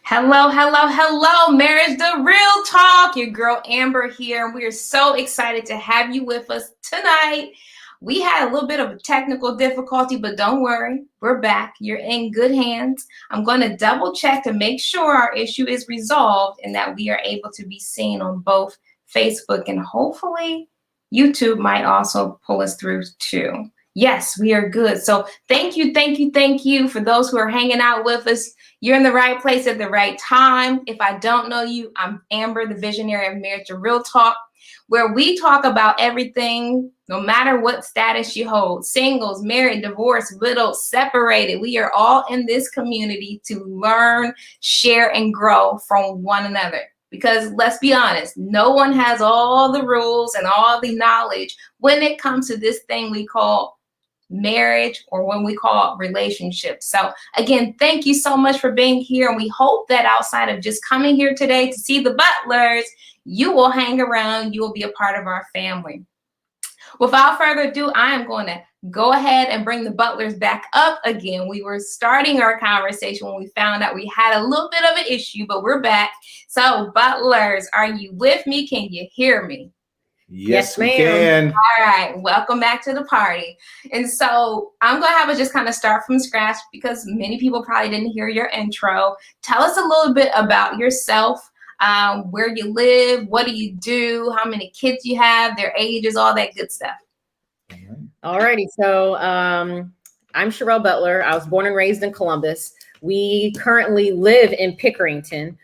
Hello, hello, hello, Marriage the Real Talk. Your girl Amber here, and we are so excited to have you with us tonight. We had a little bit of a technical difficulty, but don't worry, we're back. You're in good hands. I'm going to double check to make sure our issue is resolved and that we are able to be seen on both Facebook and hopefully YouTube might also pull us through too. Yes, we are good. So thank you for those who are hanging out with us. You're in the right place at the right time. If I don't know you, I'm Amber, the visionary of Marriage to Real Talk, where we talk about everything, no matter what status you hold, singles, married, divorced, widowed, separated. We are all in this community to learn, share, and grow from one another. Because let's be honest, no one has all the rules and all the knowledge when it comes to this thing we call marriage, or when we call relationships. So again, thank you so much for being here. And we hope that outside of just coming here today to see the Butlers, you will hang around, you will be a part of our family. Without further ado, I am going to go ahead and bring the Butlers back up again. We were starting our conversation when we found out we had a little bit of an issue, but we're back. So Butlers, are you with me? Can you hear me? Yes, we can. All right, welcome back to the party. And so I'm going to have us just kind of start from scratch because many people probably didn't hear your intro. Tell us a little bit about yourself, where you live, what do you do, how many kids you have, their ages, all that good stuff. All righty, so I'm Sherrell Butler. I was born and raised in Columbus. We currently live in Pickerington.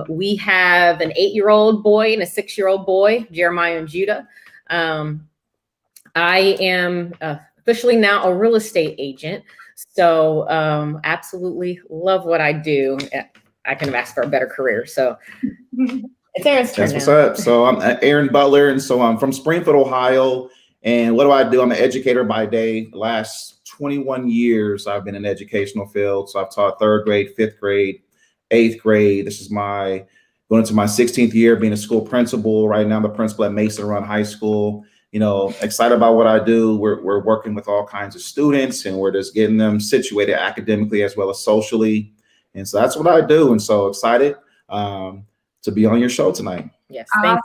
We have an 8-year-old boy and a 6-year-old boy, Jeremiah and Judah. I am officially now a real estate agent. So absolutely love what I do. I couldn't have asked for a better career. So it's Aaron's turn. That's what's up. So I'm Aaron Butler, and so I'm from Springfield, Ohio. And what do? I'm an educator by day. The last 21 years, I've been in the educational field. So I've taught 3rd grade, 5th grade, 8th grade. This is going into my 16th year being a school principal. Right now, I'm the principal at Mason Run High School. You know, excited about what I do. We're working with all kinds of students, and we're just getting them situated academically as well as socially. And so that's what I do. And so excited to be on your show tonight. Yes, awesome.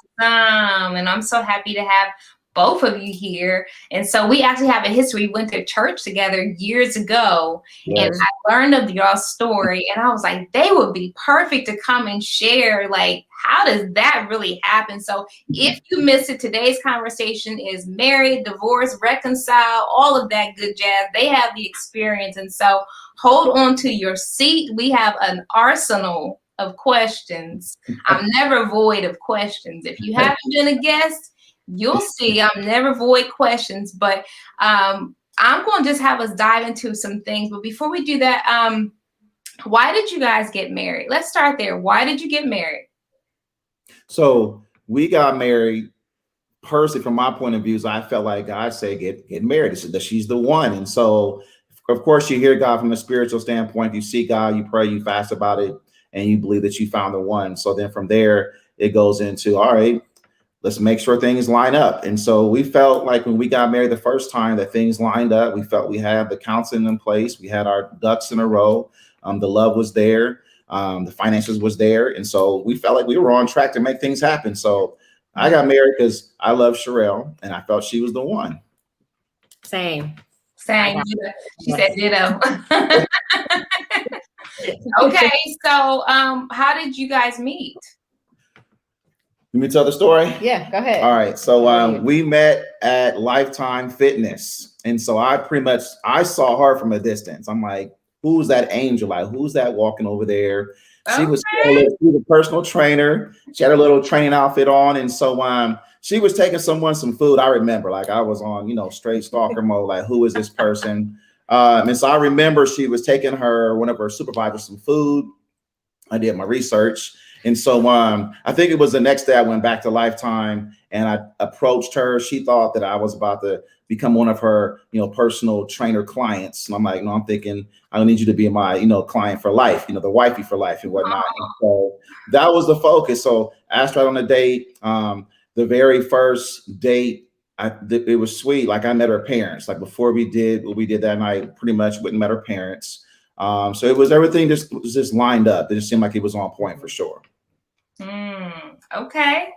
And I'm so happy to have both of you here. And so we actually have a history. We went to church together years ago. Yes. And I learned of your story, and I was like, they would be perfect to come and share, like, how does that really happen? So if you missed it, today's conversation is married, divorced, reconciled, all of that good jazz. They have the experience. And so hold on to your seat. We have an arsenal of questions. I'm never void of questions. If you haven't been a guest, you'll see I'm never void questions, but I'm going to just have us dive into some things. But before we do that, why did you guys get married? Let's start there. Why did you get married? So we got married. Personally, from my point of view, I felt like God said, get married. He said that she's the one. And so, of course, you hear God from a spiritual standpoint. You see God, you pray, you fast about it, and you believe that you found the one. So then from there, it goes into, all right, let's make sure things line up. And so we felt like when we got married the first time that things lined up. We felt we had the counseling in place. We had our ducks in a row. The love was there. The finances was there. And so we felt like we were on track to make things happen. So I got married because I love Sherrell and I felt she was the one. Same. She said ditto. Okay. So how did you guys meet? Let me tell the story. Yeah, go ahead. All right. So we met at Lifetime Fitness. And so I saw her from a distance. I'm like, who's that angel? Like, who's that walking over there? Okay. She was a personal trainer. She had a little training outfit on. And so she was taking someone some food. I remember, like, I was on, straight stalker mode. Like, who is this person? And so I remember she was taking one of her supervisors some food. I did my research. And so I think it was the next day I went back to Lifetime and I approached her. She thought that I was about to become one of her, personal trainer clients. And I'm like, no, I'm thinking I need you to be my, client for life, the wifey for life and whatnot. And so that was the focus. So I asked her out on a date. The very first date, it was sweet. Like, I met her parents. Like, before we did what we did that night, pretty much went and met her parents. So it was everything just lined up. It just seemed like it was on point for sure. Okay.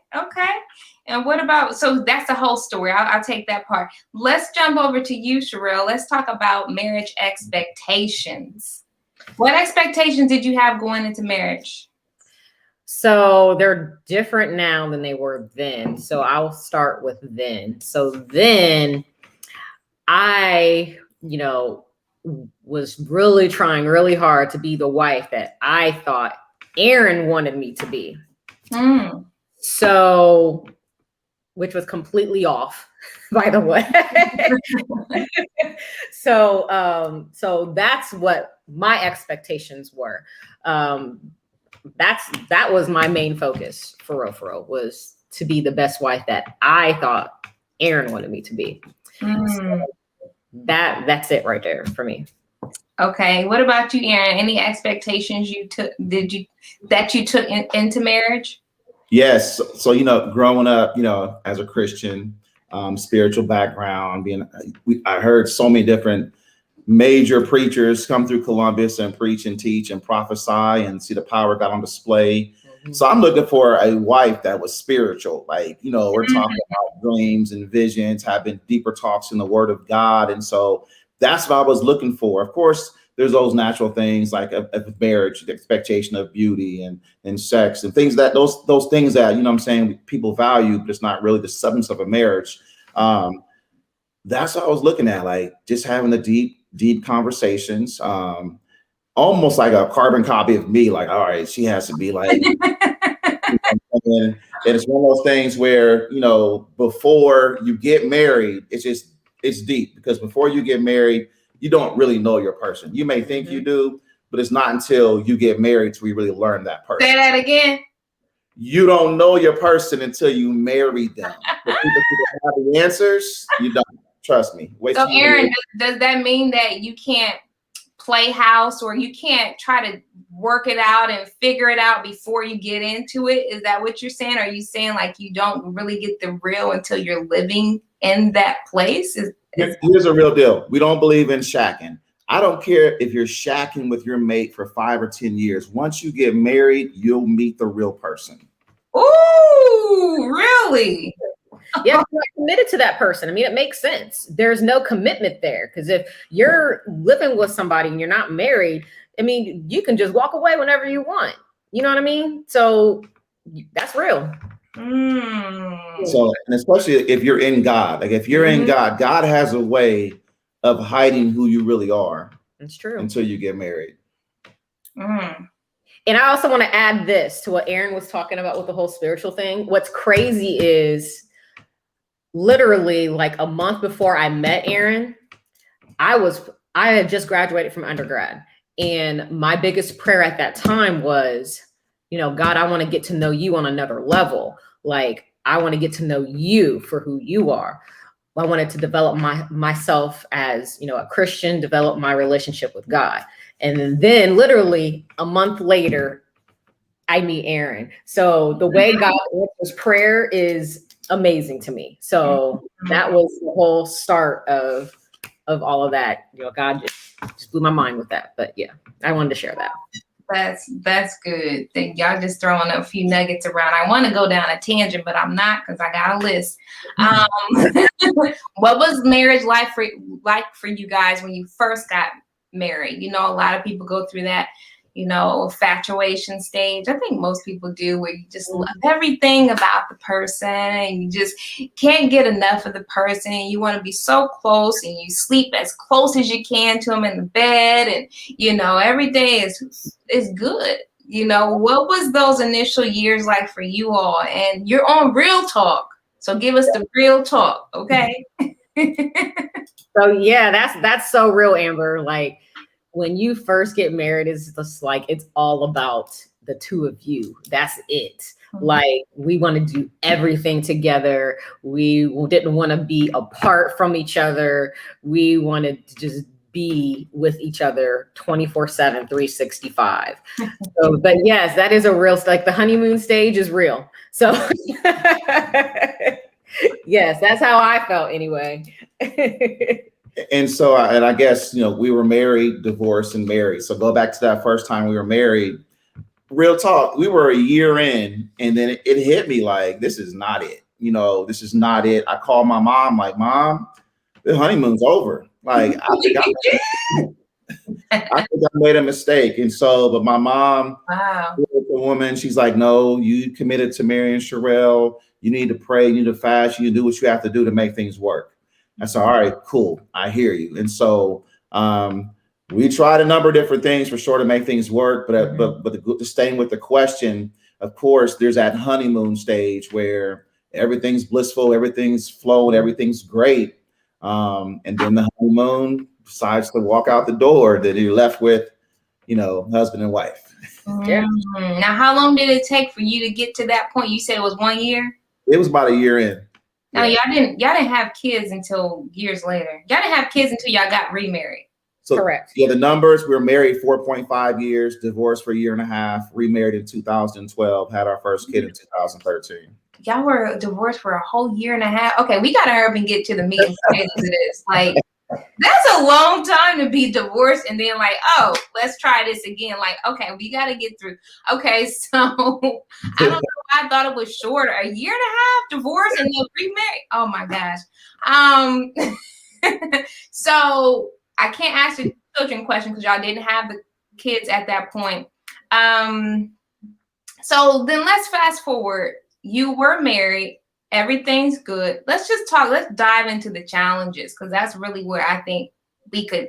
And what about, so that's the whole story. I'll take that part. Let's jump over to you, Sherrell. Let's talk about marriage expectations. What expectations did you have going into marriage? So they're different now than they were then. So I'll start with then. So then I, was really trying really hard to be the wife that I thought Aaron wanted me to be. So, which was completely off, by the way. So that's what my expectations were. That was my main focus for real, was to be the best wife that I thought Aaron wanted me to be. So that's it right there for me. Okay. What about you, Aaron? Any expectations you took into marriage? Yes. So, growing up, as a Christian, spiritual background, I heard so many different major preachers come through Columbus and preach and teach and prophesy and see the power of God on display. So I'm looking for a wife that was spiritual. Like, we're talking about dreams and visions, having deeper talks in the word of God. And so that's what I was looking for. Of course, there's those natural things like a marriage, the expectation of beauty and sex and things those things that, people value, but it's not really the substance of a marriage. That's what I was looking at, like just having the deep conversations, almost like a carbon copy of me. Like, all right, she has to be like, and it's one of those things where, before you get married, it's deep, because before you get married, you don't really know your person. You may think you do, but it's not until you get married till you really learn that person. Say that again. You don't know your person until you marry them. The people who have the answers, you don't. Trust me. So Aaron, does that mean that you can't play house, or you can't try to work it out and figure it out before you get into it? Is that what you're saying? Are you saying like you don't really get the real until you're living in that place? Here's a real deal. We don't believe in shacking. I don't care if you're shacking with your mate for 5 or 10 years. Once you get married, you'll meet the real person. Ooh, really? Yeah, you're not committed to that person. I mean, it makes sense. There's no commitment there, because if you're living with somebody and you're not married, I mean, you can just walk away whenever you want. You know what I mean? So that's real. So, and especially if you're in God, like if you're in God, God has a way of hiding who you really are. It's true. Until you get married. And I also want to add this to what Aaron was talking about with the whole spiritual thing. What's crazy is literally like a month before I met Aaron, I had just graduated from undergrad. And my biggest prayer at that time was, God, I want to get to know you on another level. Like, I want to get to know you for who you are. I wanted to develop myself as, a Christian, develop my relationship with God. And then literally a month later, I meet Aaron. So the way God answers prayer is amazing to me. So that was the whole start of all of that. God just blew my mind with that. But yeah, I wanted to share that. That's good. Y'all just throwing a few nuggets around. I want to go down a tangent, but I'm not, because I got a list. What was marriage like for you guys when you first got married? A lot of people go through that, infatuation stage. I think most people do, where you just love everything about the person and you just can't get enough of the person, and you want to be so close, and you sleep as close as you can to them in the bed, and every day is good. What was those initial years like for you all? And you're on Real Talk, so give us the real talk, okay? So yeah, that's so real, Amber. Like, when you first get married, it's just like, it's all about the two of you. That's it. Like, we want to do everything together. We didn't want to be apart from each other. We wanted to just be with each other 24/7, 365. So, but yes, that is a real, like the honeymoon stage is real. So yes, that's how I felt anyway. And so, I guess, we were married, divorced, and married. So go back to that first time we were married. Real talk, we were a year in, and then it hit me like, this is not it. This is not it. I called my mom, like, Mom, the honeymoon's over. Like, I think I made a mistake. And so, but my mom, Wow. the woman, she's like, no, you committed to marrying Sherrell. You need to pray, you need to fast, you need to do what you have to do to make things work. I said, all right, cool. I hear you. And so we tried a number of different things for sure to make things work. But staying with the question, of course, there's that honeymoon stage where everything's blissful, everything's flowing, everything's great. And then the honeymoon decides to walk out the door, that you're left with, husband and wife. Yeah. Now, how long did it take for you to get to that point? You said it was 1 year? It was about a year in. No, y'all didn't have kids until years later. Y'all didn't have kids until y'all got remarried. So, correct. Yeah, the numbers, we were married 4.5 years, divorced for a year and a half, remarried in 2012, had our first kid in 2013. Y'all were divorced for a whole year and a half. Okay, we gotta hurry up and get to the meat and potatoes of this. Like, that's a long time to be divorced and then like, oh, let's try this again. Like, okay, we gotta get through. Okay, so I don't know why I thought it was shorter. A year and a half divorce and then remarried. Oh my gosh. So I can't ask the children question because y'all didn't have the kids at that point. So then let's fast forward. You were married. Everything's good. Let's dive into the challenges, because that's really where I think we could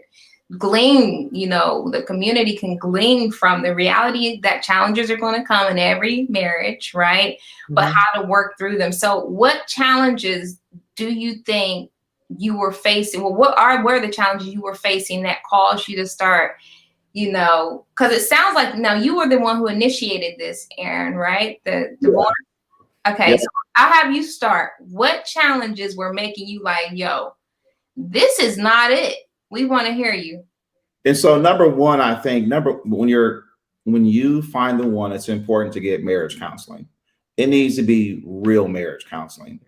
glean, the community can glean from the reality that challenges are going to come in every marriage, right? Mm-hmm. But how to work through them. So what challenges do you think you were facing? Well, what were the challenges you were facing that caused you to start, because it sounds like now you were the one who initiated this, Aaron, right? The divorce. Okay, so I'll have you start. What challenges were making you like, yo, this is not it? We want to hear you. And so number one, I think when you find the one, it's important to get marriage counseling. It needs to be real marriage counseling.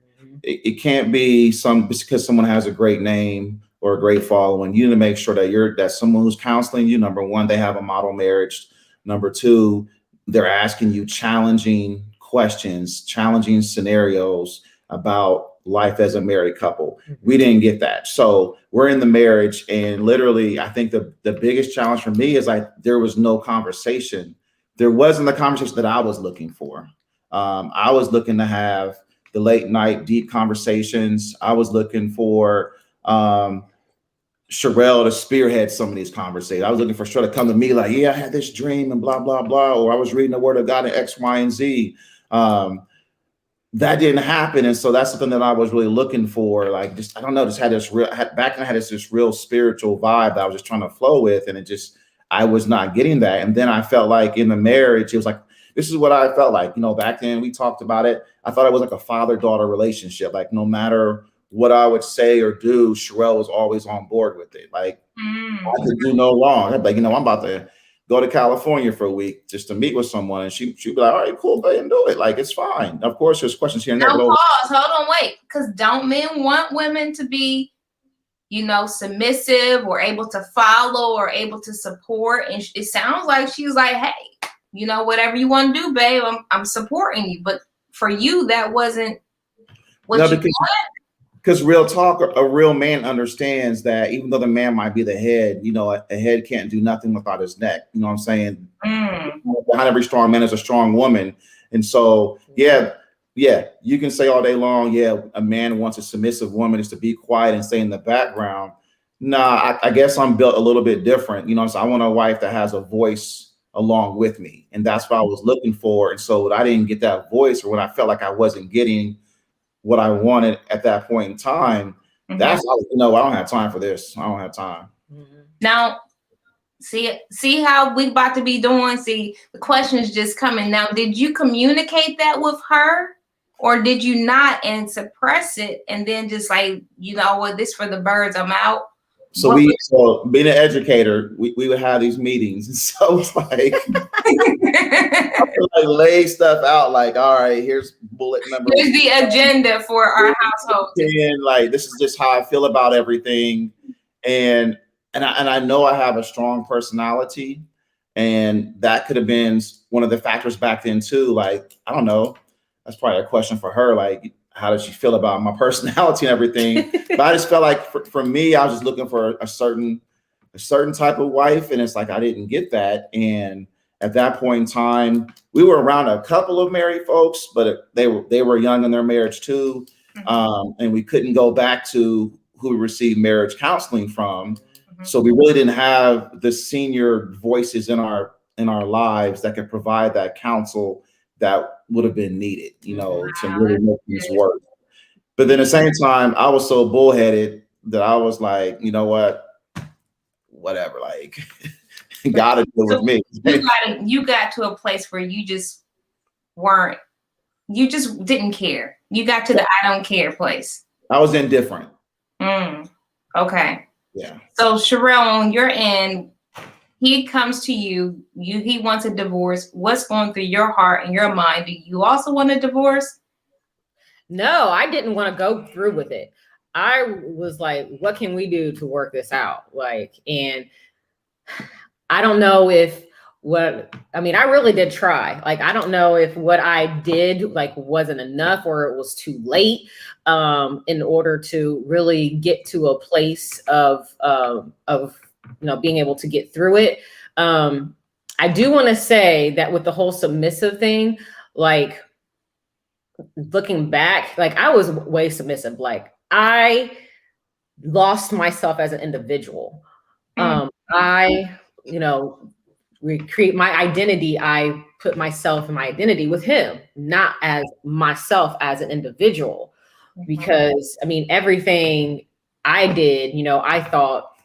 It can't be because someone has a great name or a great following. You need to make sure that someone who's counseling you, number one, they have a model marriage. Number two, they're asking you challenging questions, challenging scenarios about life as a married couple. We didn't get that. So we're in the marriage, and literally, I think the biggest challenge for me is there was no conversation. There wasn't the conversation that I was looking for. I was looking to have the late night deep conversations. I was looking for Sherrell to spearhead some of these conversations. I was looking for Sherrell to come to me like, yeah, I had this dream and blah, blah, blah. Or I was reading the word of God in X, Y, and Z. That didn't happen. And so that's something that I was really looking for. Like, just, I don't know, just had this back then I had this real spiritual vibe that I was just trying to flow with. And I was not getting that. And then I felt like in the marriage, it was like, this is what I felt like, back then we talked about it. I thought it was like a father-daughter relationship. Like no matter what I would say or do, Sherrell was always on board with it. Like I could do no wrong. I'd be like, I'm about to go to California for a week just to meet with someone. And she'd be like, all right, cool, go ahead and do it. Like, it's fine. Of course, there's questions here and there. Now, pause, hold on, wait. Because don't men want women to be, submissive or able to follow or able to support? And it sounds like she was like, hey, whatever you want to do, babe, I'm supporting you. But for you, that wasn't what you wanted? Because real talk, a real man understands that even though the man might be the head, a head can't do nothing without his neck. You know what I'm saying? Behind every strong man is a strong woman. And so, yeah, you can say all day long, a man wants a submissive woman is to be quiet and stay in the background. Nah, I guess I'm built a little bit different. So I want a wife that has a voice along with me. And that's what I was looking for. And so I didn't get that voice, or when I felt like I wasn't getting what I wanted at that point in time, that's how, I don't have time for this. I don't have time. Now, see how we about to be doing? See, the question is just coming. Now, did you communicate that with her, or did you not and suppress it and then just like, this for the birds, I'm out? So being an educator, we would have these meetings. And so it's like, I would lay stuff out like, all right, here's bullet number. Here's the agenda for our household. And like, this is just how I feel about everything. And I know I have a strong personality, and that could have been one of the factors back then too. Like, I don't know, that's probably a question for her. Like, how does she feel about my personality and everything? But I just felt like for me, I was just looking for a certain type of wife, and it's like I didn't get that. And at that point in time, we were around a couple of married folks, but they were young in their marriage too, and we couldn't go back to who we received marriage counseling from. So we really didn't have the senior voices in our lives that could provide that counsel that would have been needed, to really make things work. But then at the same time, I was so bullheaded that I was like, you know what, whatever, like gotta deal with me. You got to a place where you just didn't care. You got to the I don't care place. I was indifferent. Okay. Yeah. So Sherrell, on your end, he comes to you, he wants a divorce. What's going through your heart and your mind? Do you also want a divorce? No, I didn't want to go through with it. I was like, what can we do to work this out? Like, and I don't know I really did try. Like, I don't know if what I did like wasn't enough or it was too late in order to really get to a place of being able to get through it. I do want to say that with the whole submissive thing, like looking back, like I was way submissive. Like I lost myself as an individual. Recreate my identity. I put myself and my identity with him, not as myself as an individual. Because everything I did, I thought,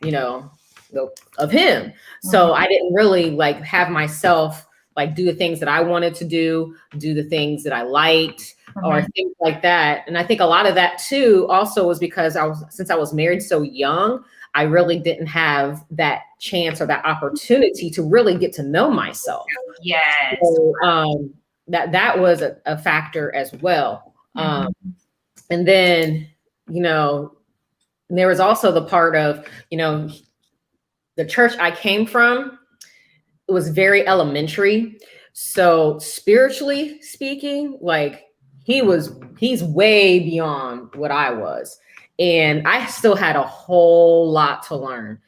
of him. So I didn't really like have myself like do the things that I wanted to do the things that I liked or things like that. And I think a lot of that too also was because since I was married so young, I really didn't have that chance or that opportunity to really get to know myself. Yes. So, that was a factor as well. And then, there was also the part of, the church I came from, it was very elementary. So spiritually speaking, like he's way beyond what I was. And I still had a whole lot to learn.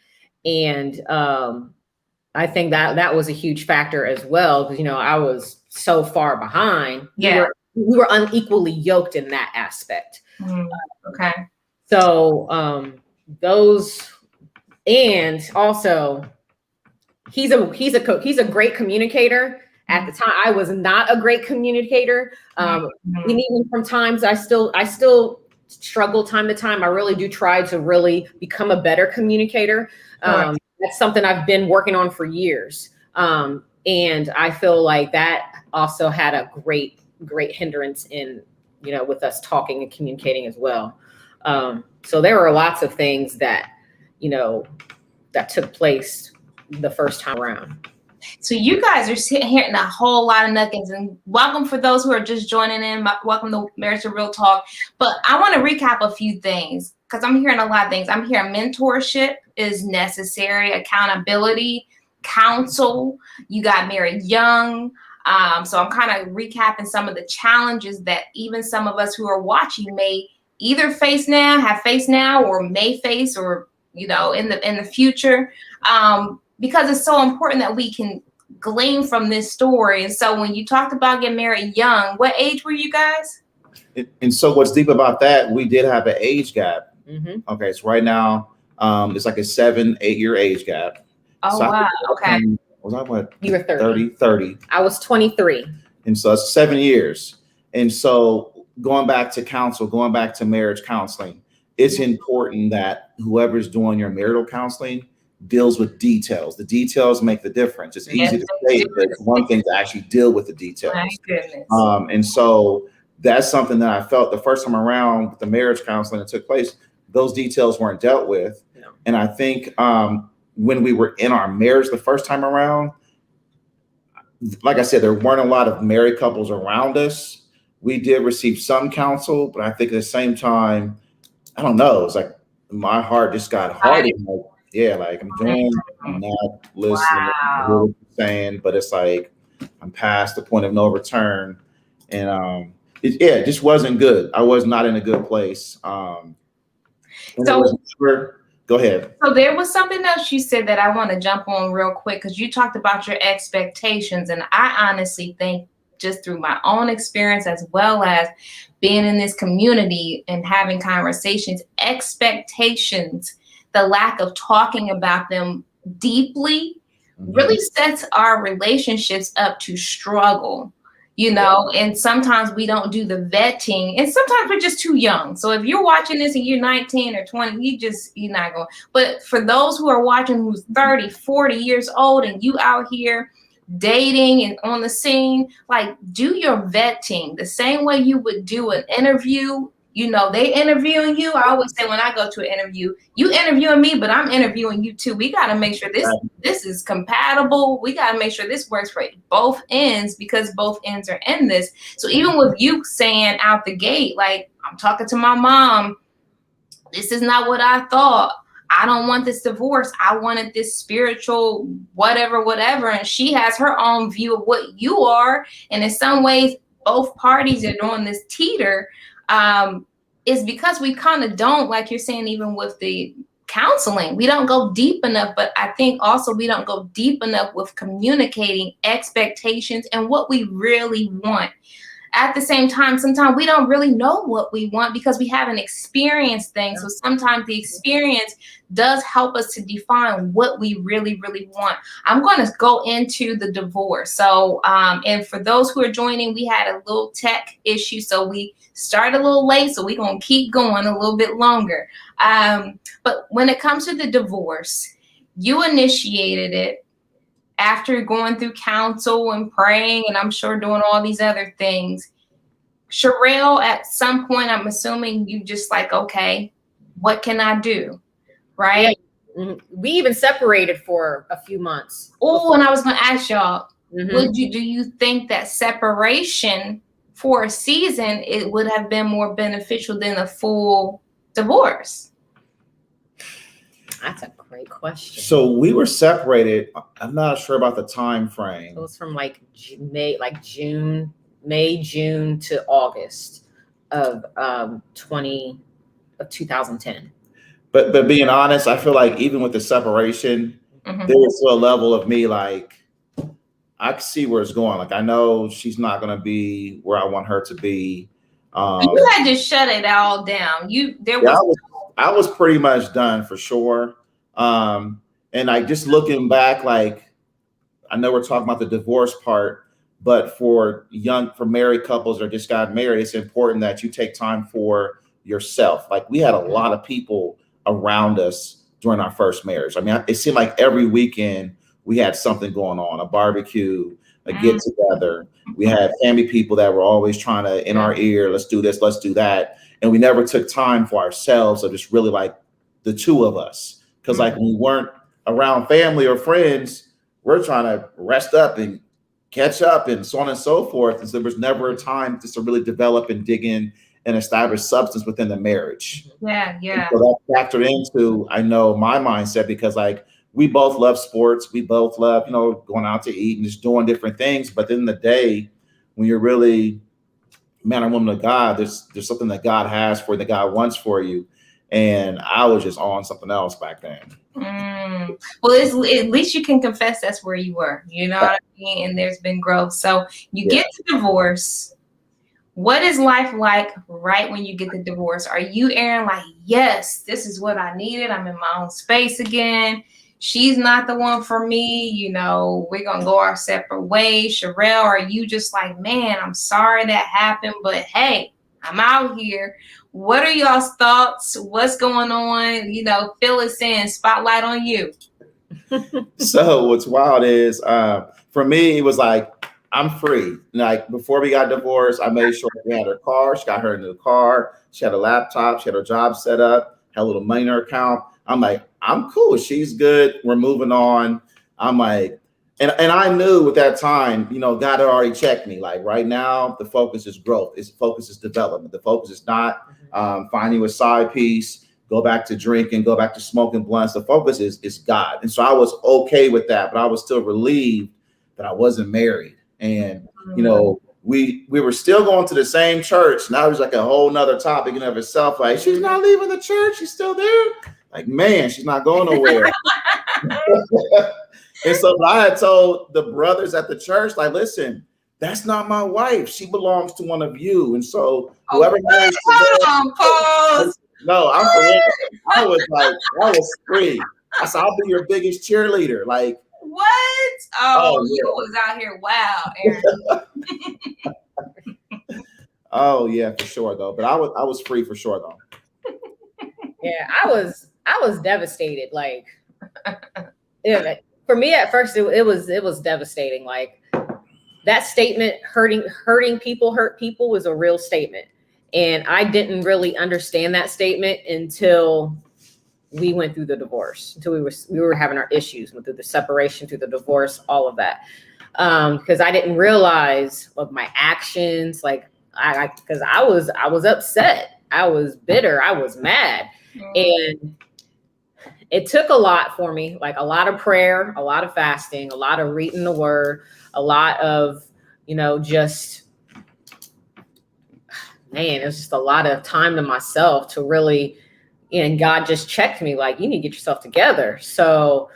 And I think that was a huge factor as well, because, I was so far behind. Yeah. We were unequally yoked in that aspect. Okay. So those, and also he's a great communicator. At the time, I was not a great communicator. And even from times I still struggle time to time. I really do try to really become a better communicator. That's something I've been working on for years. And I feel like that also had a great hindrance in, with us talking and communicating as well. So there were lots of things that, that took place the first time around. So you guys are hearing a whole lot of nuggets, and welcome for those who are just joining in. Welcome to Marriage to Real Talk. But I want to recap a few things because I'm hearing a lot of things. I'm hearing mentorship is necessary, accountability, counsel. You got married young. So I'm kind of recapping some of the challenges that even some of us who are watching may either have faced now, or may face, or, in the future. Because it's so important that we can glean from this story. And so when you talked about getting married young, what age were you guys? And so what's deep about that, we did have an age gap. Okay, so right now, it's like a 7-8 year age gap. Oh, so wow. Okay. Was I what? You were 30. 30. I was 23. And so it's 7 years. And so going back to counsel, going back to marriage counseling, it's important that whoever's doing your marital counseling deals with details. The details make the difference. It's easy to say, but it's one thing to actually deal with the details. My goodness. And so that's something that I felt the first time around with the marriage counseling that took place, those details weren't dealt with. No. And I think when we were in our marriage the first time around, like I said, there weren't a lot of married couples around us. We did receive some counsel, but I think at the same time, I don't know, it's like my heart just got hardened. Like, yeah, like I'm not listening to what you're saying, but it's like I'm past the point of no return. And it just wasn't good. I was not in a good place. Go ahead. So there was something else you said that I want to jump on real quick, because you talked about your expectations. And I honestly think, just through my own experience, as well as being in this community and having conversations, expectations, the lack of talking about them deeply really sets our relationships up to struggle. And sometimes we don't do the vetting, and sometimes we're just too young. So if you're watching this and you're 19 or 20, you're not going. But for those who are watching who's 30, 40 years old, and you out here dating and on the scene, like, do your vetting the same way you would do an interview. They interviewing you. I always say, when I go to an interview, you interviewing me, but I'm interviewing you too. We got to make sure this is compatible. We got to make sure this works for both ends, because both ends are in this. So even with you saying out the gate, like, I'm talking to my mom, this is not what I thought. I don't want this divorce. I wanted this spiritual whatever. And she has her own view of what you are. And in some ways, both parties are doing this teeter. Is because we kind of don't, like you're saying, even with the counseling, we don't go deep enough. But I think also we don't go deep enough with communicating expectations and what we really want. At the same time, sometimes we don't really know what we want because we haven't experienced things. So sometimes the experience does help us to define what we really, really want. I'm going to go into the divorce. So, and for those who are joining, we had a little tech issue. So we started a little late. So we're going to keep going a little bit longer. But when it comes to the divorce, you initiated it after going through counsel and praying, and I'm sure doing all these other things. Sherrell, at some point, I'm assuming you just like, okay, what can I do? Right? Yeah. We even separated for a few months. Oh, and I was going to ask y'all, do you think that separation for a season, it would have been more beneficial than a full divorce? That's a great question. So we were separated. I'm not sure about the time frame. It was from like June to August of 2010. But being honest, I feel like even with the separation, there was still a level of me like, I can see where it's going. Like, I know she's not going to be where I want her to be. You had to shut it all down. I was pretty much done for sure. And I just looking back, like, I know we're talking about the divorce part, but for married couples or just got married, it's important that you take time for yourself. Like, we had a lot of people around us during our first marriage. I mean, it seemed like every weekend we had something going on, a barbecue, a get together. We had family people that were always trying to, in our ear, let's do this, let's do that. And we never took time for ourselves, or just really like the two of us. Because like when we weren't around family or friends, we're trying to rest up and catch up and so on and so forth. And so there was never a time just to really develop and dig in and establish substance within the marriage. Yeah. And so that factored into, I know, my mindset, because like we both love sports. We both love, going out to eat and just doing different things. But at the end of the day, when you're really man or woman of God, there's something that God has for you, that God wants for you. And I was just on something else back then. Well, at least you can confess that's where you were. You know what I mean? And there's been growth. So you get the divorce. What is life like right when you get the divorce? Are you, Aaron, like, yes, this is what I needed. I'm in my own space again. She's not the one for me. We're going to go our separate ways. Sherrell, are you just like, man, I'm sorry that happened, but hey, I'm out here. What are y'all's thoughts? What's going on? Fill us in. Spotlight on you. So what's wild is, for me, it was like, I'm free. Like, before we got divorced, I made sure we had her car. She got her new car. She had a laptop. She had her job set up, had a little money in her account. I'm like, I'm cool. She's good. We're moving on. I'm like, and I knew at that time, God had already checked me. Like, right now, the focus is growth. The focus is development. The focus is not finding a side piece, go back to drinking, go back to smoking blunts. The focus is God. And so I was okay with that, but I was still relieved that I wasn't married. And, you know, we were still going to the same church. Now it was like a whole nother topic in of itself. Like, she's not leaving the church. She's still there. Like, man, she's not going nowhere. And so I had told the brothers at the church, like, listen, that's not my wife. She belongs to one of you. And so whoever marries pause. no, I'm for real. I was free. I said, I'll be your biggest cheerleader. Like, what? Oh, you was out here. Wow, Aaron. Oh yeah, for sure though. But I was free for sure though. Yeah, I was devastated. Like, yeah, for me at first, it was devastating. Like, that statement, hurting people hurt people, was a real statement. And I didn't really understand that statement until we went through the divorce, until we were having our issues, went through the separation, through the divorce, all of that. Because I didn't realize of my actions, like because I was upset, I was bitter, I was mad, and it took a lot for me, like a lot of prayer, a lot of fasting, a lot of reading the word, a lot of, you know, just, man, it was just a lot of time to myself to really, and God just checked me like, you need to get yourself together. So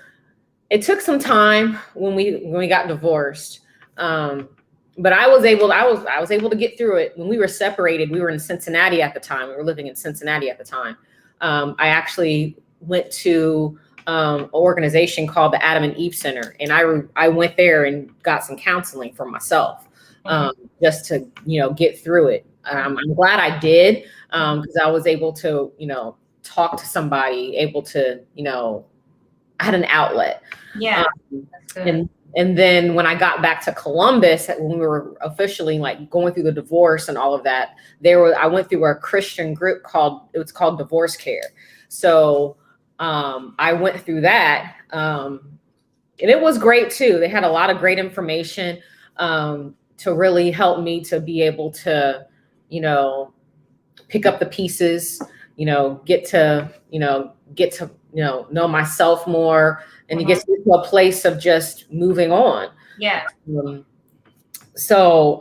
it took some time when we got divorced. But I was able to get through it. When we were separated, we were in Cincinnati at the time. We were living in Cincinnati at the time. I actually went to an organization called the Adam and Eve Center, and I went there and got some counseling for myself, just to, you know, get through it. I'm glad I did, because I was able to, you know, talk to somebody, able to, you know, I had an outlet. Yeah. That's good. And then when I got back to Columbus, when we were officially like going through the divorce and all of that, I went through a Christian group called Divorce Care. So I went through that, and it was great too. They had a lot of great information to really help me to be able to, you know, pick up the pieces, you know, get to know myself more, and to get to a place of just moving on. Yeah. So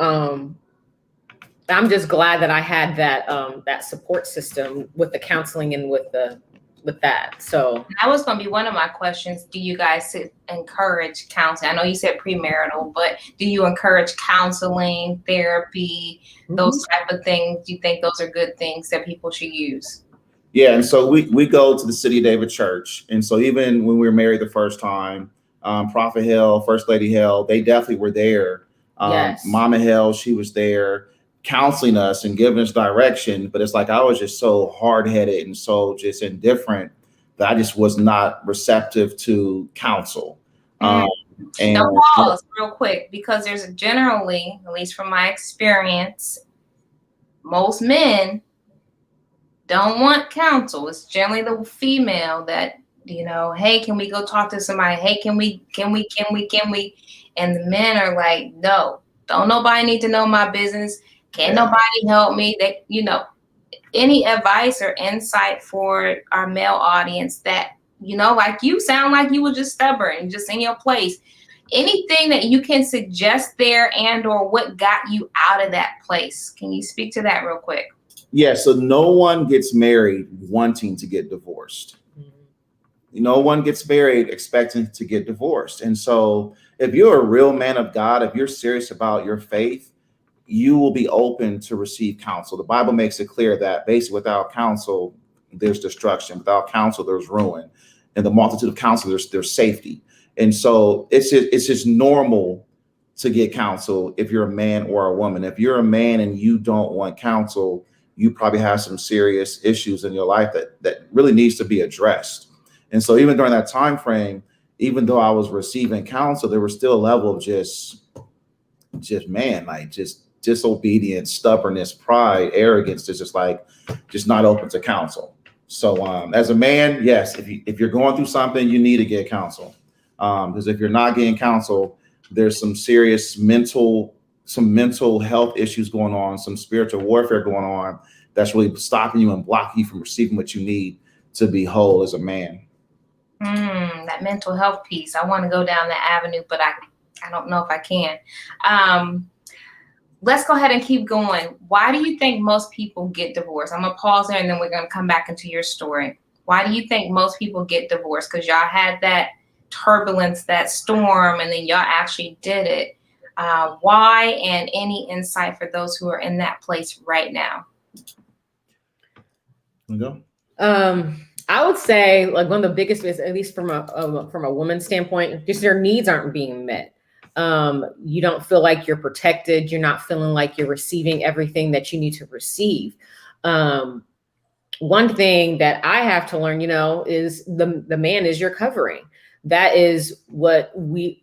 I'm just glad that I had that support system with the counseling and with that. So that was going to be one of my questions. Do you guys encourage counseling? I know you said premarital, but do you encourage counseling, therapy, those type of things? Do you think those are good things that people should use? Yeah, and so we go to the City of David Church, and so even when we were married the first time, Prophet Hill, First Lady Hill, they definitely were there. Yes. Mama Hill, she was there counseling us and giving us direction. But it's like I was just so hard-headed and so just indifferent that I just was not receptive to counsel. No, pause real quick, because there's generally, at least from my experience, most men don't want counsel. It's generally the female that, you know, hey, can we go talk to somebody? Hey, can we? And the men are like, no, don't nobody need to know my business. Can't nobody help me? That, you know, any advice or insight for our male audience that, you know, like you sound like you were just stubborn, just in your place. Anything that you can suggest there, and or what got you out of that place? Can you speak to that real quick? Yeah, so no one gets married wanting to get divorced. No one gets married expecting to get divorced. And so if you're a real man of God, if you're serious about your faith, you will be open to receive counsel. The Bible makes it clear that basically without counsel, there's destruction. Without counsel, there's ruin. And the multitude of counsel, there's safety. And so it's just normal to get counsel if you're a man or a woman. If you're a man and you don't want counsel, you probably have some serious issues in your life that really needs to be addressed. And so even during that time frame, even though I was receiving counsel, there was still a level of just disobedience, stubbornness, pride, arrogance. It's just not open to counsel. So as a man, yes, if you're going through something, you need to get counsel. Because if you're not getting counsel, there's some serious mental health issues going on, some spiritual warfare going on that's really stopping you and blocking you from receiving what you need to be whole as a man. That mental health piece. I want to go down that avenue, but I don't know if I can. Let's go ahead and keep going. Why do you think most people get divorced? I'm going to pause there and then we're going to come back into your story. Why do you think most people get divorced? Because y'all had that turbulence, that storm, and then y'all actually did it. Why, and any insight for those who are in that place right now? Go. I would say like one of the biggest, at least from a woman's standpoint, just their needs aren't being met. You don't feel like you're protected. You're not feeling like you're receiving everything that you need to receive. One thing that I have to learn, is the man is your covering. That is what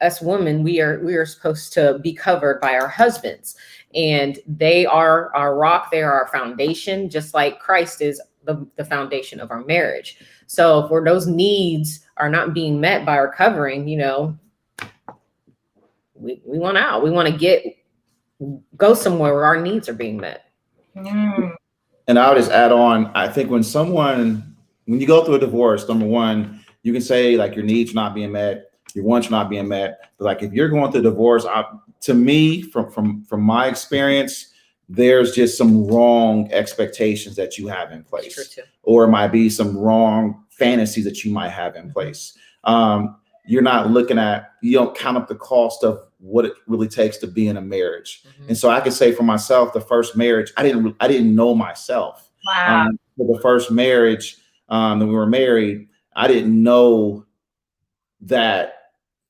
us women, we are supposed to be covered by our husbands, and they are our rock. They are our foundation, just like Christ is the foundation of our marriage. So if those needs are not being met by our covering, we want out. We want to go somewhere where our needs are being met. And I would just add on, I think when you go through a divorce, number one, you can say like your needs are not being met, your wants are not being met. But like if you're going through a divorce, to me, from my experience, there's just some wrong expectations that you have in place, or it might be some wrong fantasies that you might have in place. You're not you don't count up the cost of what it really takes to be in a marriage. And so I can say for myself, the first marriage, I didn't know myself. Wow. For the first marriage, when we were married, I didn't know that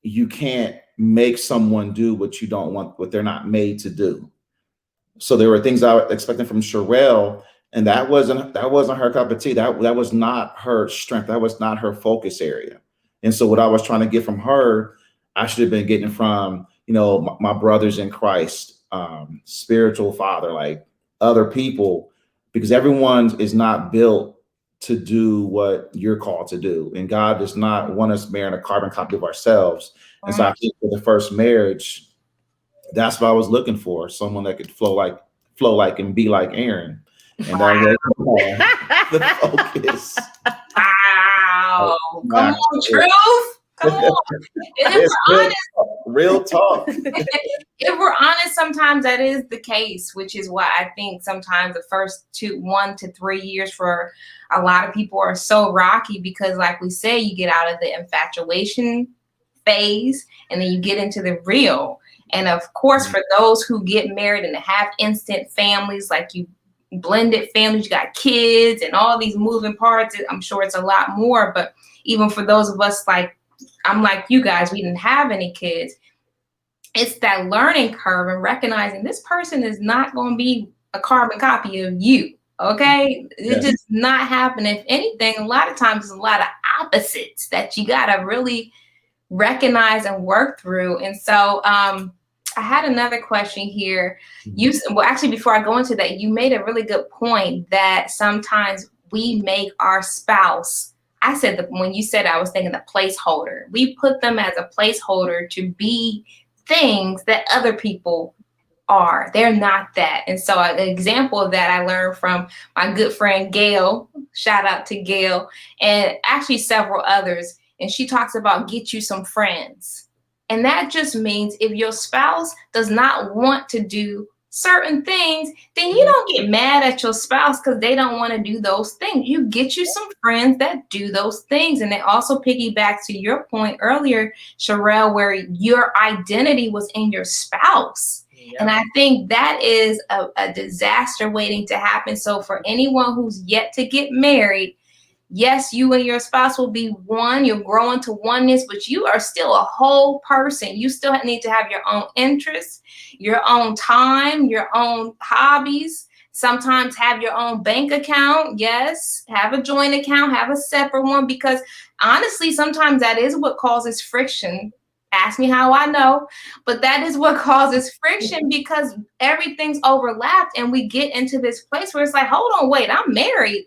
you can't make someone do what you don't want, what they're not made to do. So there were things I was expecting from Sherrell, and that wasn't her cup of tea. That was not her strength. That was not her focus area. And so what I was trying to get from her, I should have been getting from, my brothers in Christ, spiritual father, like other people, because everyone is not built to do what you're called to do. And God does not want us marrying a carbon copy of ourselves. And so I think for the first marriage, that's what I was looking for. Someone that could flow like and be like Aaron. And that was the focus. Wow. Come on, truth. Come on. And if we're honest, real talk. If we're honest, sometimes that is the case, which is why I think sometimes the first 1 to 3 years for a lot of people are so rocky, because like we say, you get out of the infatuation phase and then you get into the real. And of course, for those who get married and have instant families, like you blended families, you got kids and all these moving parts, I'm sure it's a lot more. But even for those of us, like I'm like you guys, we didn't have any kids. It's that learning curve and recognizing this person is not going to be a carbon copy of you. Okay. It does not happen. If anything, a lot of times there's a lot of opposites that you got to really recognize and work through. And so, I had another question here. Actually, before I go into that, you made a really good point that sometimes we make our spouse, I said that when you said, I was thinking the placeholder. We put them as a placeholder to be things that other people are. They're not that. And so an example of that I learned from my good friend Gail. Shout out to Gail, and actually several others. And she talks about get you some friends. And that just means if your spouse does not want to do certain things, then you don't get mad at your spouse because they don't want to do those things. You get you some friends that do those things. And it also piggybacks to your point earlier, Sherrell, where your identity was in your spouse. Yeah. And I think that is a disaster waiting to happen. So for anyone who's yet to get married, yes, you and your spouse will be one. You're growing to oneness, but you are still a whole person. You still need to have your own interests, your own time, your own hobbies. Sometimes have your own bank account. Yes, have a joint account, have a separate one, because honestly, sometimes that is what causes friction. Ask me how I know, but that is what causes friction, because everything's overlapped and we get into this place where it's like, hold on, wait, I'm married.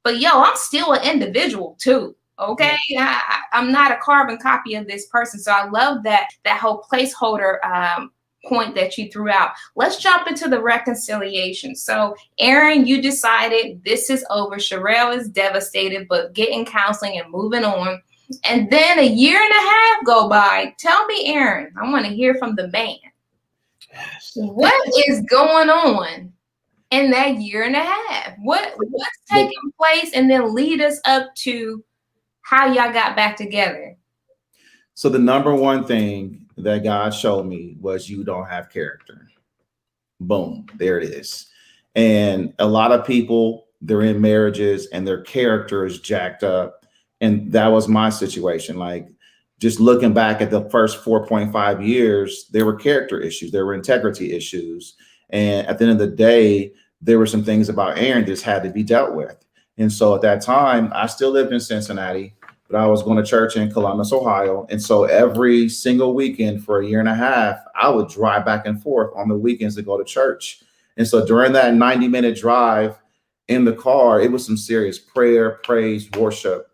But I'm still an individual too. Okay. I'm not a carbon copy of this person. So I love that whole placeholder point that you threw out. Let's jump into the reconciliation. So, Aaron, you decided this is over. Sherrell is devastated, but getting counseling and moving on. And then a year and a half go by. Tell me, Aaron, I want to hear from the man. What is going on in that year and a half? What's taking place? And then lead us up to how y'all got back together. So the number one thing that God showed me was you don't have character. Boom, there it is. And a lot of people, they're in marriages and their character is jacked up. And that was my situation. Like, just looking back at the first 4.5 years, there were character issues, there were integrity issues. And at the end of the day, there were some things about Aaron that just had to be dealt with. And so at that time, I still lived in Cincinnati, but I was going to church in Columbus, Ohio. And so every single weekend for a year and a half, I would drive back and forth on the weekends to go to church. And so during that 90-minute drive in the car, it was some serious prayer, praise, worship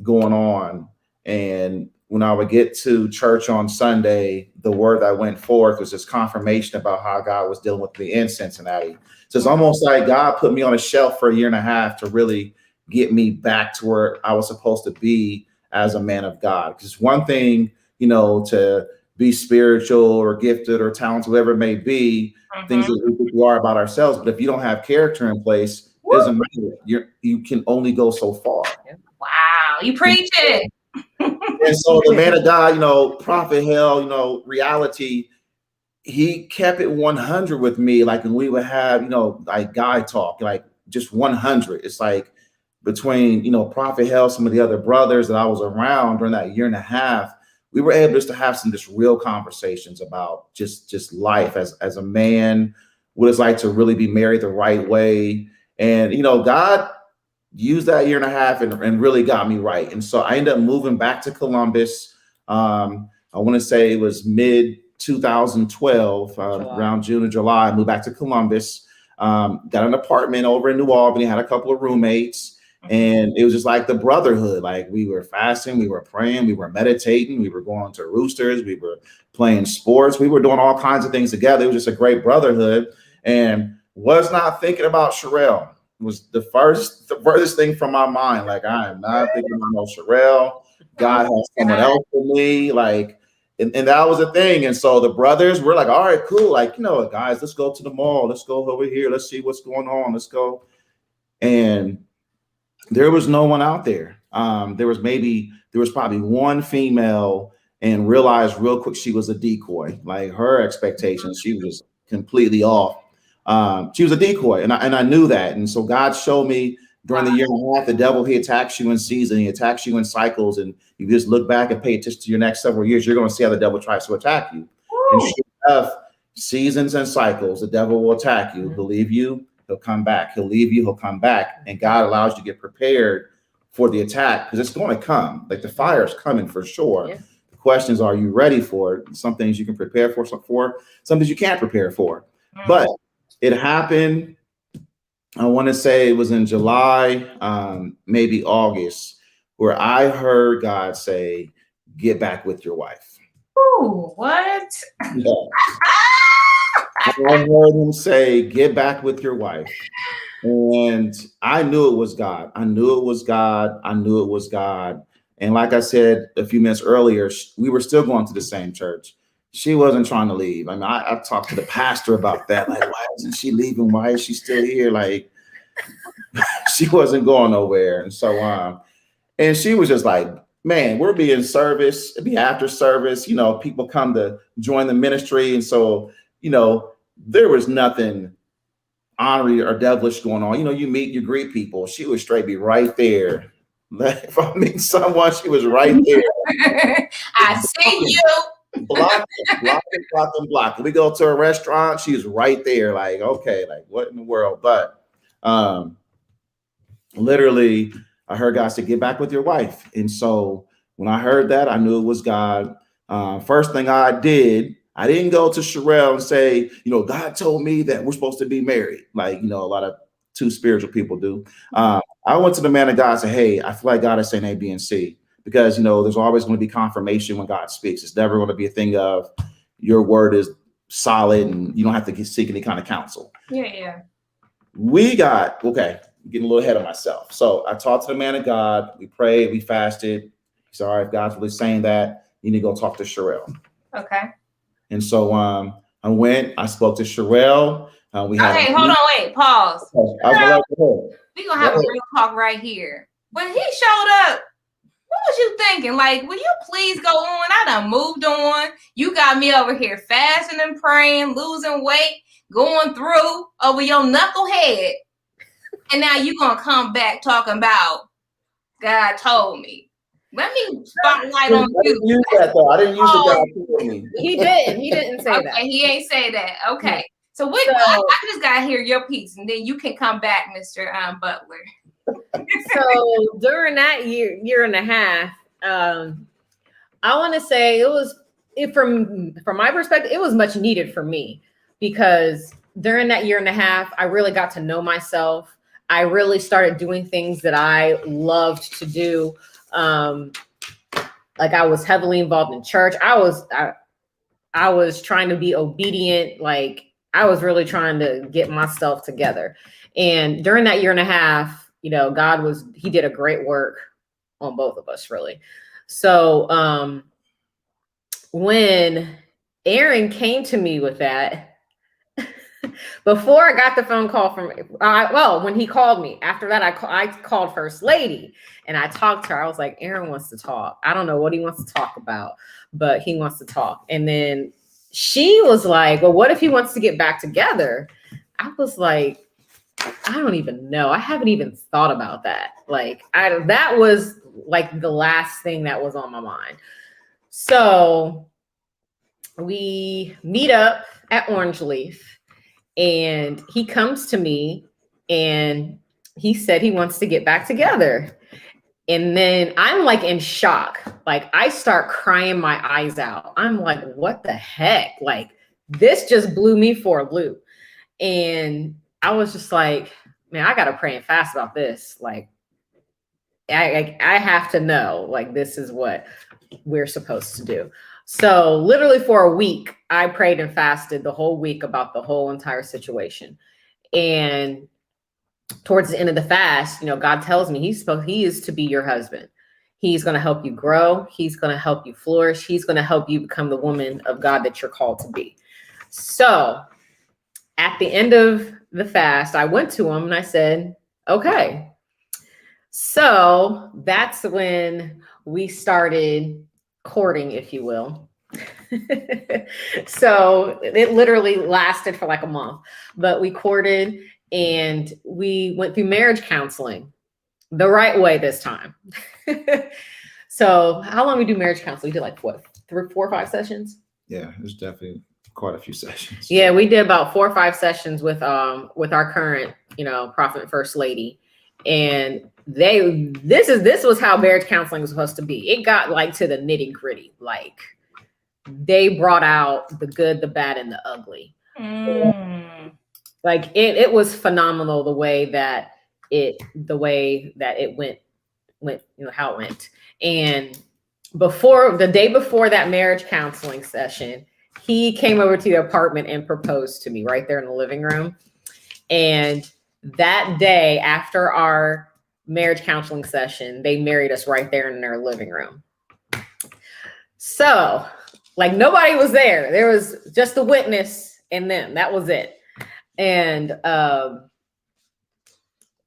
going on. And when I would get to church on Sunday, the word that went forth was just confirmation about how God was dealing with me in Cincinnati. So it's almost like God put me on a shelf for a year and a half to really get me back to where I was supposed to be as a man of God. Because one thing, you know, to be spiritual or gifted or talented, whatever it may be, things that we are about ourselves. But if you don't have character in place, it doesn't matter. You can only go so far. Wow, you preach it. And so the man of God, you know, prophet hell, you know, reality, he kept it 100 with me. Like, when we would have, you know, like guy talk, like just 100. It's like between, you know, prophet hell, some of the other brothers that I was around during that year and a half, we were able just to have some just real conversations about just life as a man, what it's like to really be married the right way. And, you know, God used that year and a half and really got me right. And so I ended up moving back to Columbus. I want to say it was mid 2012, around June or July. I moved back to Columbus, got an apartment over in New Albany, had a couple of roommates, and it was just like the brotherhood. Like, we were fasting, we were praying, we were meditating, we were going to roosters, we were playing sports, we were doing all kinds of things together. It was just a great brotherhood, and was not thinking about Sherrell. Was the furthest thing from my mind. Like, I am not thinking about no Sherrell. God has someone else for me. Like, and that was the thing. And so the brothers were like, all right, cool. Like, you know, guys, let's go to the mall. Let's go over here. Let's see what's going on. Let's go. And there was no one out there. There was probably one female, and realized real quick she was a decoy. Like, her expectations, she was completely off. She was a decoy, and I knew that. And so God showed me during the year and a half, the devil, he attacks you in season, he attacks you in cycles, and you just look back and pay attention to your next several years, you're going to see how the devil tries to attack you. And sure enough, seasons and cycles, the devil will attack you. He'll leave you, he'll come back. He'll leave you, he'll come back. And God allows you to get prepared for the attack, because it's going to come. Like, the fire is coming for sure. Yeah. The question is, are you ready for it? Some things you can prepare for, some things you can't prepare for. But it happened, I want to say it was in July, maybe August, where I heard God say, get back with your wife. Ooh, what? Yeah. I heard him say, get back with your wife. And I knew it was God. I knew it was God. I knew it was God. And like I said a few minutes earlier, we were still going to the same church. She wasn't trying to leave. I mean, I talked to the pastor about that. Like, why isn't she leaving? Why is she still here? Like, she wasn't going nowhere. And so, and she was just like, man, we're being service. It'd be after service. You know, people come to join the ministry. And so, you know, there was nothing honorary or devilish going on. You know, you meet, you greet people. She would straight be right there. If I meet someone, she was right there. I see you. Block. We go to a restaurant, she's right there. Like, okay, like, what in the world? But literally, I heard God say, get back with your wife. And so when I heard that, I knew it was God. First thing I didn't go to Sherrell and say, you know, God told me that we're supposed to be married. Like, you know, a lot of too spiritual people do. I went to the man of God and said, hey, I feel like God is saying A, B, and C. Because, you know, there's always going to be confirmation when God speaks. It's never going to be a thing of your word is solid and you don't have to seek any kind of counsel. Yeah. We got, okay, getting a little ahead of myself. So I talked to the man of God. We prayed, we fasted. He said, all right, if God's really saying that, you need to go talk to Sherrell. Okay. And so I went, I spoke to Sherrell. Hold on, wait, pause. We're gonna have a real talk right here. When he showed up, what was you thinking? Like, will you please go on? I done moved on. You got me over here fasting and praying, losing weight, going through over your knucklehead. And now you gonna come back talking about God told me. Let me spotlight on you. I didn't use that though. I didn't use the God told me. He didn't say that. He ain't say that. Okay. So I just gotta hear your piece, and then you can come back, Mr. Butler. So during that year and a half, I want to say from my perspective, it was much needed for me, because during that year and a half, I really got to know myself. I really started doing things that I loved to do. Like I was heavily involved in church. I was trying to be obedient. Like I was really trying to get myself together. And during that year and a half, you know, he did a great work on both of us, really. So when Aaron came to me with that, before I got the phone call when he called me, after that, I called First Lady and I talked to her. I was like, Aaron wants to talk. I don't know what he wants to talk about, but he wants to talk. And then she was like, well, what if he wants to get back together? I was like, I don't even know. I haven't even thought about that. Like, that was like the last thing that was on my mind. So we meet up at Orange Leaf and he comes to me and he said he wants to get back together. And then I'm like in shock. Like I start crying my eyes out. I'm like, what the heck? Like this just blew me for a loop. And I was just like, man, I got to pray and fast about this. Like I have to know, like, this is what we're supposed to do. So literally for a week, I prayed and fasted the whole week about the whole entire situation. And towards the end of the fast, you know, God tells me he is to be your husband. He's going to help you grow. He's going to help you flourish. He's going to help you become the woman of God that you're called to be. So at the end of the fast, I went to him and I said, okay. So that's when we started courting, if you will. So it literally lasted for like a month, but we courted and we went through marriage counseling the right way this time. So how long we do marriage counseling? We did like what, 3, 4, 5 sessions? Yeah, there's definitely quite a few sessions. Yeah, we did about 4 or 5 sessions with our current, you know, prophet First Lady. And this was how marriage counseling was supposed to be. It got like to the nitty gritty. Like they brought out the good, the bad, and the ugly. Like it was phenomenal the way that it went, you know, how it went. And the day before that marriage counseling session, he came over to the apartment and proposed to me right there in the living room. And that day after our marriage counseling session, they married us right there in their living room. So like nobody was there. There was just the witness and them. That was it. And gotta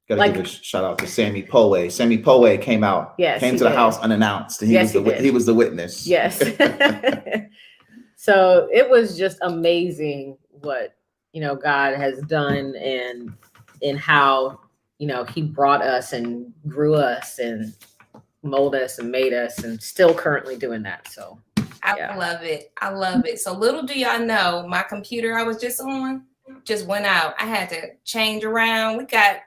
give a shout out to Sammy Poe. Sammy Poe came out, came to the house unannounced. And he was the witness. Yes. So it was just amazing what, you know, God has done and how, you know, he brought us and grew us and molded us and made us and still currently doing that. So I love it. I love it. So little do y'all know, my computer I was just on just went out. I had to change around. We got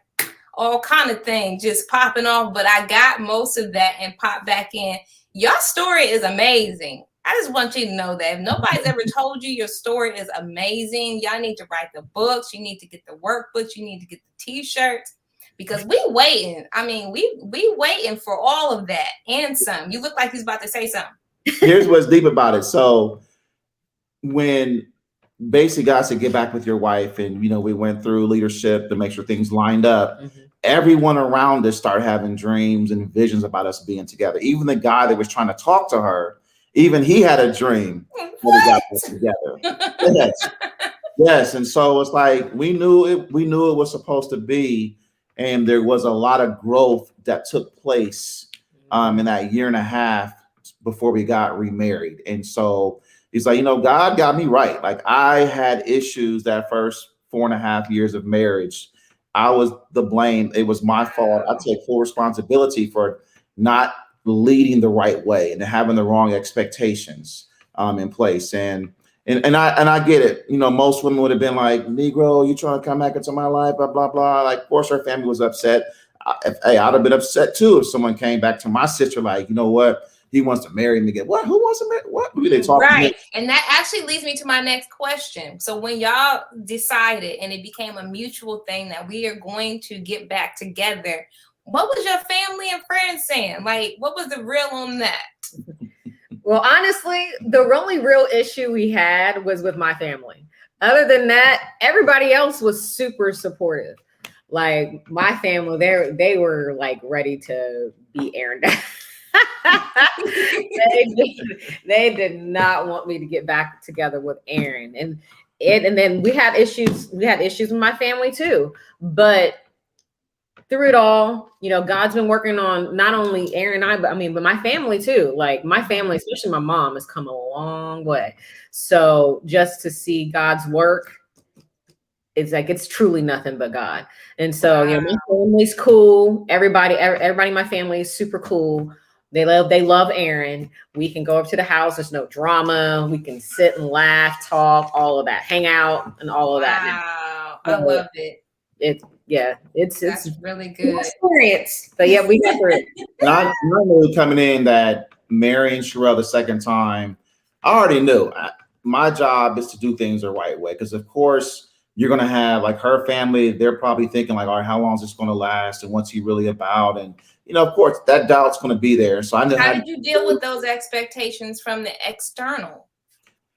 all kind of things just popping off, but I got most of that and popped back in. Your story is amazing. I just want you to know that if nobody's ever told you your story is amazing, y'all need to write the books. You need to get the workbooks. You need to get the t-shirts because we waiting. I mean, we waiting for all of that and some. You look like he's about to say something. Here's what's deep about it. So when basically God said, get back with your wife. And, you know, we went through leadership to make sure things lined up. Everyone around us started having dreams and visions about us being together. Even the guy that was trying to talk to her, even he had a dream that we got us together. Yes. Yes. And so it's like we knew it was supposed to be. And there was a lot of growth that took place in that year and a half before we got remarried. And so he's like, you know, God got me right. Like I had issues that first 4.5 years of marriage. I was the blame. It was my fault. I take full responsibility for not leading the right way and having the wrong expectations in place. And I get it. You know, most women would have been like, Negro, you trying to come back into my life, blah, blah, blah. Like, of course, her family was upset. I'd have been upset too if someone came back to my sister like, you know what? He wants to marry me again. What? Who wants to marry? What? Who they talking Right. And that actually leads me to my next question. So when y'all decided and it became a mutual thing that we are going to get back together, what was your family and friends saying? Like, what was the real on that? Well, honestly, the only real issue we had was with my family. Other than that, everybody else was super supportive. Like my family, they were like ready to be Aaron down. they did not want me to get back together with Aaron. And then we had issues with my family too. But through it all, you know, God's been working on not only Aaron and I, but my family too. Like my family, especially my mom, has come a long way. So just to see God's work, it's like it's truly nothing but God. And so, you know, my family's cool. Everybody in my family is super cool. They love Aaron. We can go up to the house. There's no drama. We can sit and laugh, talk, all of that, hang out, and all of that. Wow, I love it. It's really good experience. But yeah, we got through it. And I knew coming in that marrying Sherrell the second time, I already knew my job is to do things the right way. Because of course you're gonna have like her family, they're probably thinking like, all right, how long is this gonna last? And what's he really about? And you know, of course, that doubt's gonna be there. So I know how did you deal with those expectations from the external?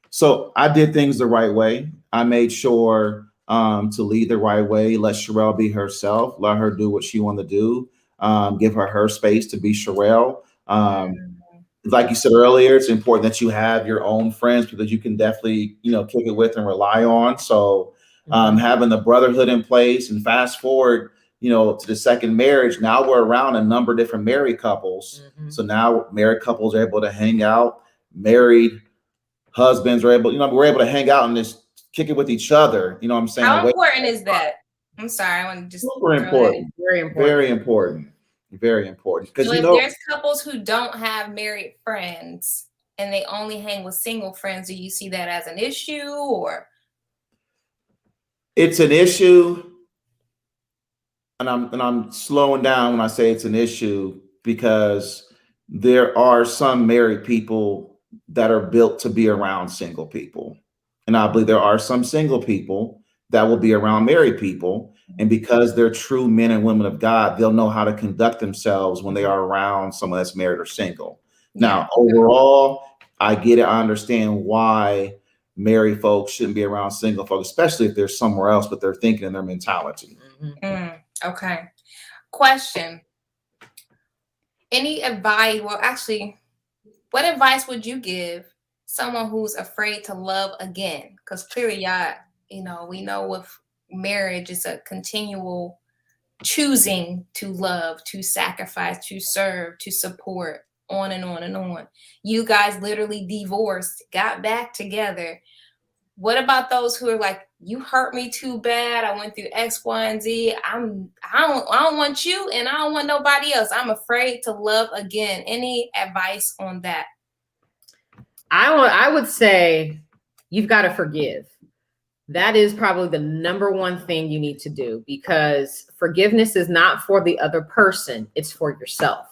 So I did things the right way. I made sure to lead the right way, let Sherrell be herself, let her do what she wanted to do, give her space to be Sherrell. Like you said earlier, it's important that you have your own friends because you can definitely, you know, kick it with and rely on. So having the brotherhood in place, and fast forward, you know, to the second marriage, now we're around a number of different married couples. So now married couples are able to hang out, married husbands are able, you know, we're able to hang out and just kick it with each other. You know what I'm saying? How important is that? I'm sorry, I want to just super important. Very important. Very important. Very important. Because so you if know, there's couples who don't have married friends and they only hang with single friends, do you see that as an issue or? It's an issue. And I'm slowing down when I say it's an issue because there are some married people that are built to be around single people. And I believe there are some single people that will be around married people. And because they're true men and women of God, they'll know how to conduct themselves when they are around someone that's married or single. Now, overall, I get it. I understand why married folks shouldn't be around single folks, especially if they're somewhere else, but they're thinking in their mentality. Okay. Question. Any advice? Well, actually, what advice would you give someone who's afraid to love again? Because clearly, y'all, you know, we know with marriage, it's a continual choosing to love, to sacrifice, to serve, to support, on and on and on. You guys literally divorced, got back together. What about those who are like, you hurt me too bad. I went through X, Y, and Z. I don't want you, and I don't want nobody else. I'm afraid to love again. Any advice on that? I would say you've got to forgive. That is probably the number one thing you need to do, because forgiveness is not for the other person. It's for yourself.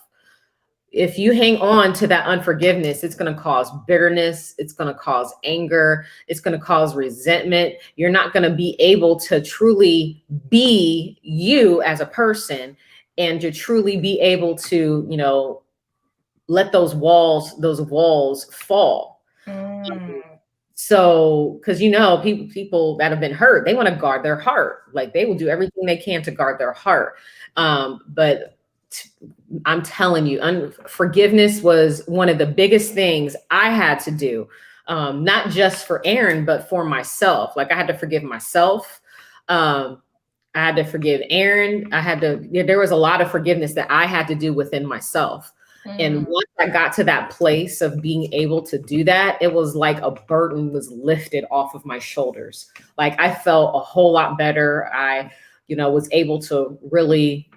If you hang on to that unforgiveness, it's going to cause bitterness. It's going to cause anger. It's going to cause resentment. You're not going to be able to truly be you as a person, and to truly be able to, you know, let those walls fall. So, because people that have been hurt, they want to guard their heart. Like they will do everything they can to guard their heart. But I'm telling you, forgiveness was one of the biggest things I had to do, not just for Aaron, but for myself. Like I had to forgive myself. I had to forgive Aaron. There was a lot of forgiveness that I had to do within myself. And once I got to that place of being able to do that, it was like a burden was lifted off of my shoulders. Like I felt a whole lot better. I, was able to really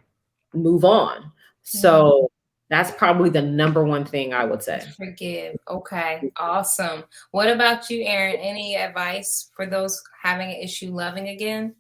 move on. So that's probably the number one thing I would say. Forgive. Okay. Awesome. What about you, Aaron? Any advice for those having an issue loving again?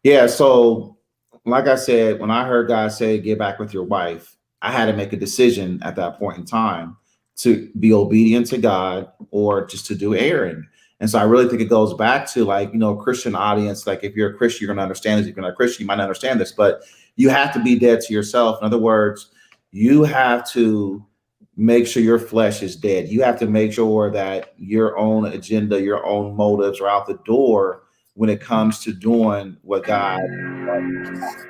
Yeah. So like I said, when I heard God say, get back with your wife, I had to make a decision at that point in time to be obedient to God or just to do Aaron. And so I really think it goes back to Christian audience. Like if you're a Christian, you're going to understand this. If you're not a Christian, you might not understand this, but you have to be dead to yourself. In other words, you have to make sure your flesh is dead. You have to make sure that your own agenda, your own motives are out the door when it comes to doing what God wants.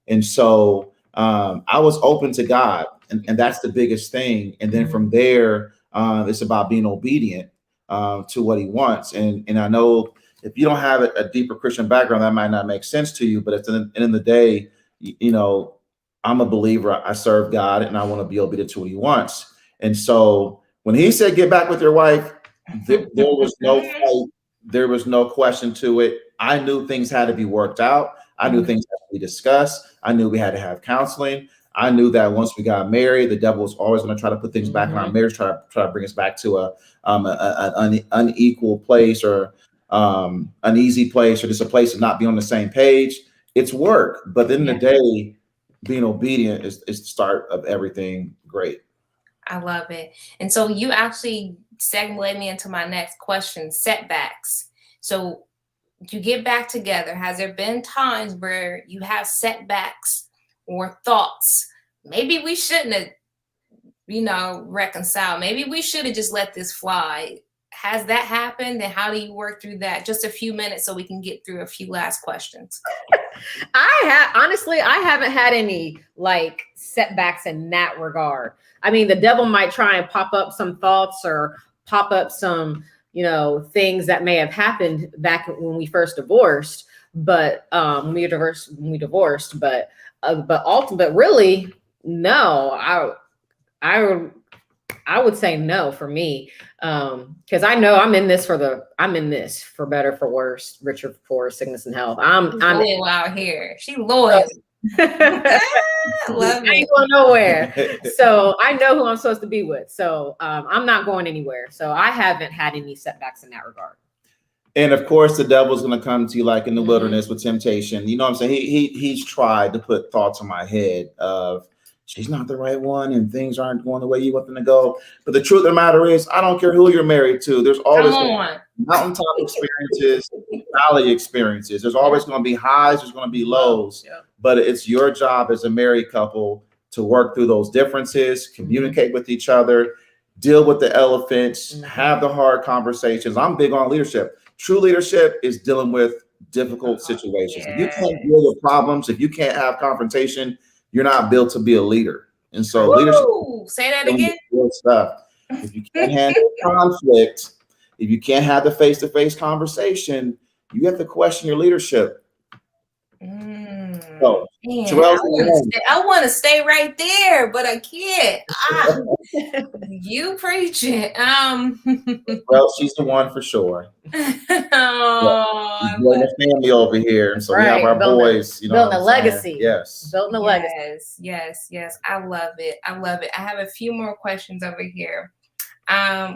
And so I was open to God, and that's the biggest thing. And then from there, it's about being obedient to what he wants. And I know if you don't have a deeper Christian background, that might not make sense to you, but at the end of the day, I'm a believer. I serve God and I want to be obedient to what he wants. And so when he said, get back with your wife, there was no fight. There was no question to it. I knew things had to be worked out. I knew things had to be discussed. I knew we had to have counseling. I knew that once we got married, the devil was always going to try to put things back in our marriage, try to bring us back to an unequal place or an easy place or just a place to not be on the same page. It's work. But at the end of the day, being obedient is the start of everything great. I love it. And so you actually segued me into my next question, setbacks. So you get back together. Has there been times where you have setbacks or thoughts? Maybe we shouldn't have, reconciled. Maybe we should have just let this fly. Has that happened? And how do you work through that? Just a few minutes so we can get through a few last questions. Honestly, I haven't had any setbacks in that regard. I mean, the devil might try and pop up some thoughts or pop up some, things that may have happened back when we first divorced, but when we divorced, but really, no, I would say no for me. Because I know I'm in this for better, for worse, richer, for sickness and health. I'm loyal out here. She loyal. Love I ain't going nowhere. So I know who I'm supposed to be with. So I'm not going anywhere. So I haven't had any setbacks in that regard. And of course, the devil's going to come to you like in the wilderness with temptation. You know what I'm saying? He's tried to put thoughts in my head of she's not the right one and things aren't going the way you want them to go. But the truth of the matter is, I don't care who you're married to. There's always mountaintop experiences, valley experiences. There's always going to be highs. There's going to be lows. Yeah. But it's your job as a married couple to work through those differences, communicate with each other, deal with the elephants, have the hard conversations. I'm big on leadership. True leadership is dealing with difficult situations. If you can't deal with problems, if you can't have confrontation, you're not built to be a leader. And so leadership. Say that again. Stuff. If you can't handle conflict, if you can't have the face-to-face conversation, you have to question your leadership. So, I want to stay right there, but I can't. You preach it. Well, she's the one for sure. Oh, we're a family over here, and so we have our boys. Building a legacy. Yes, building a legacy. Yes. I love it. I have a few more questions over here.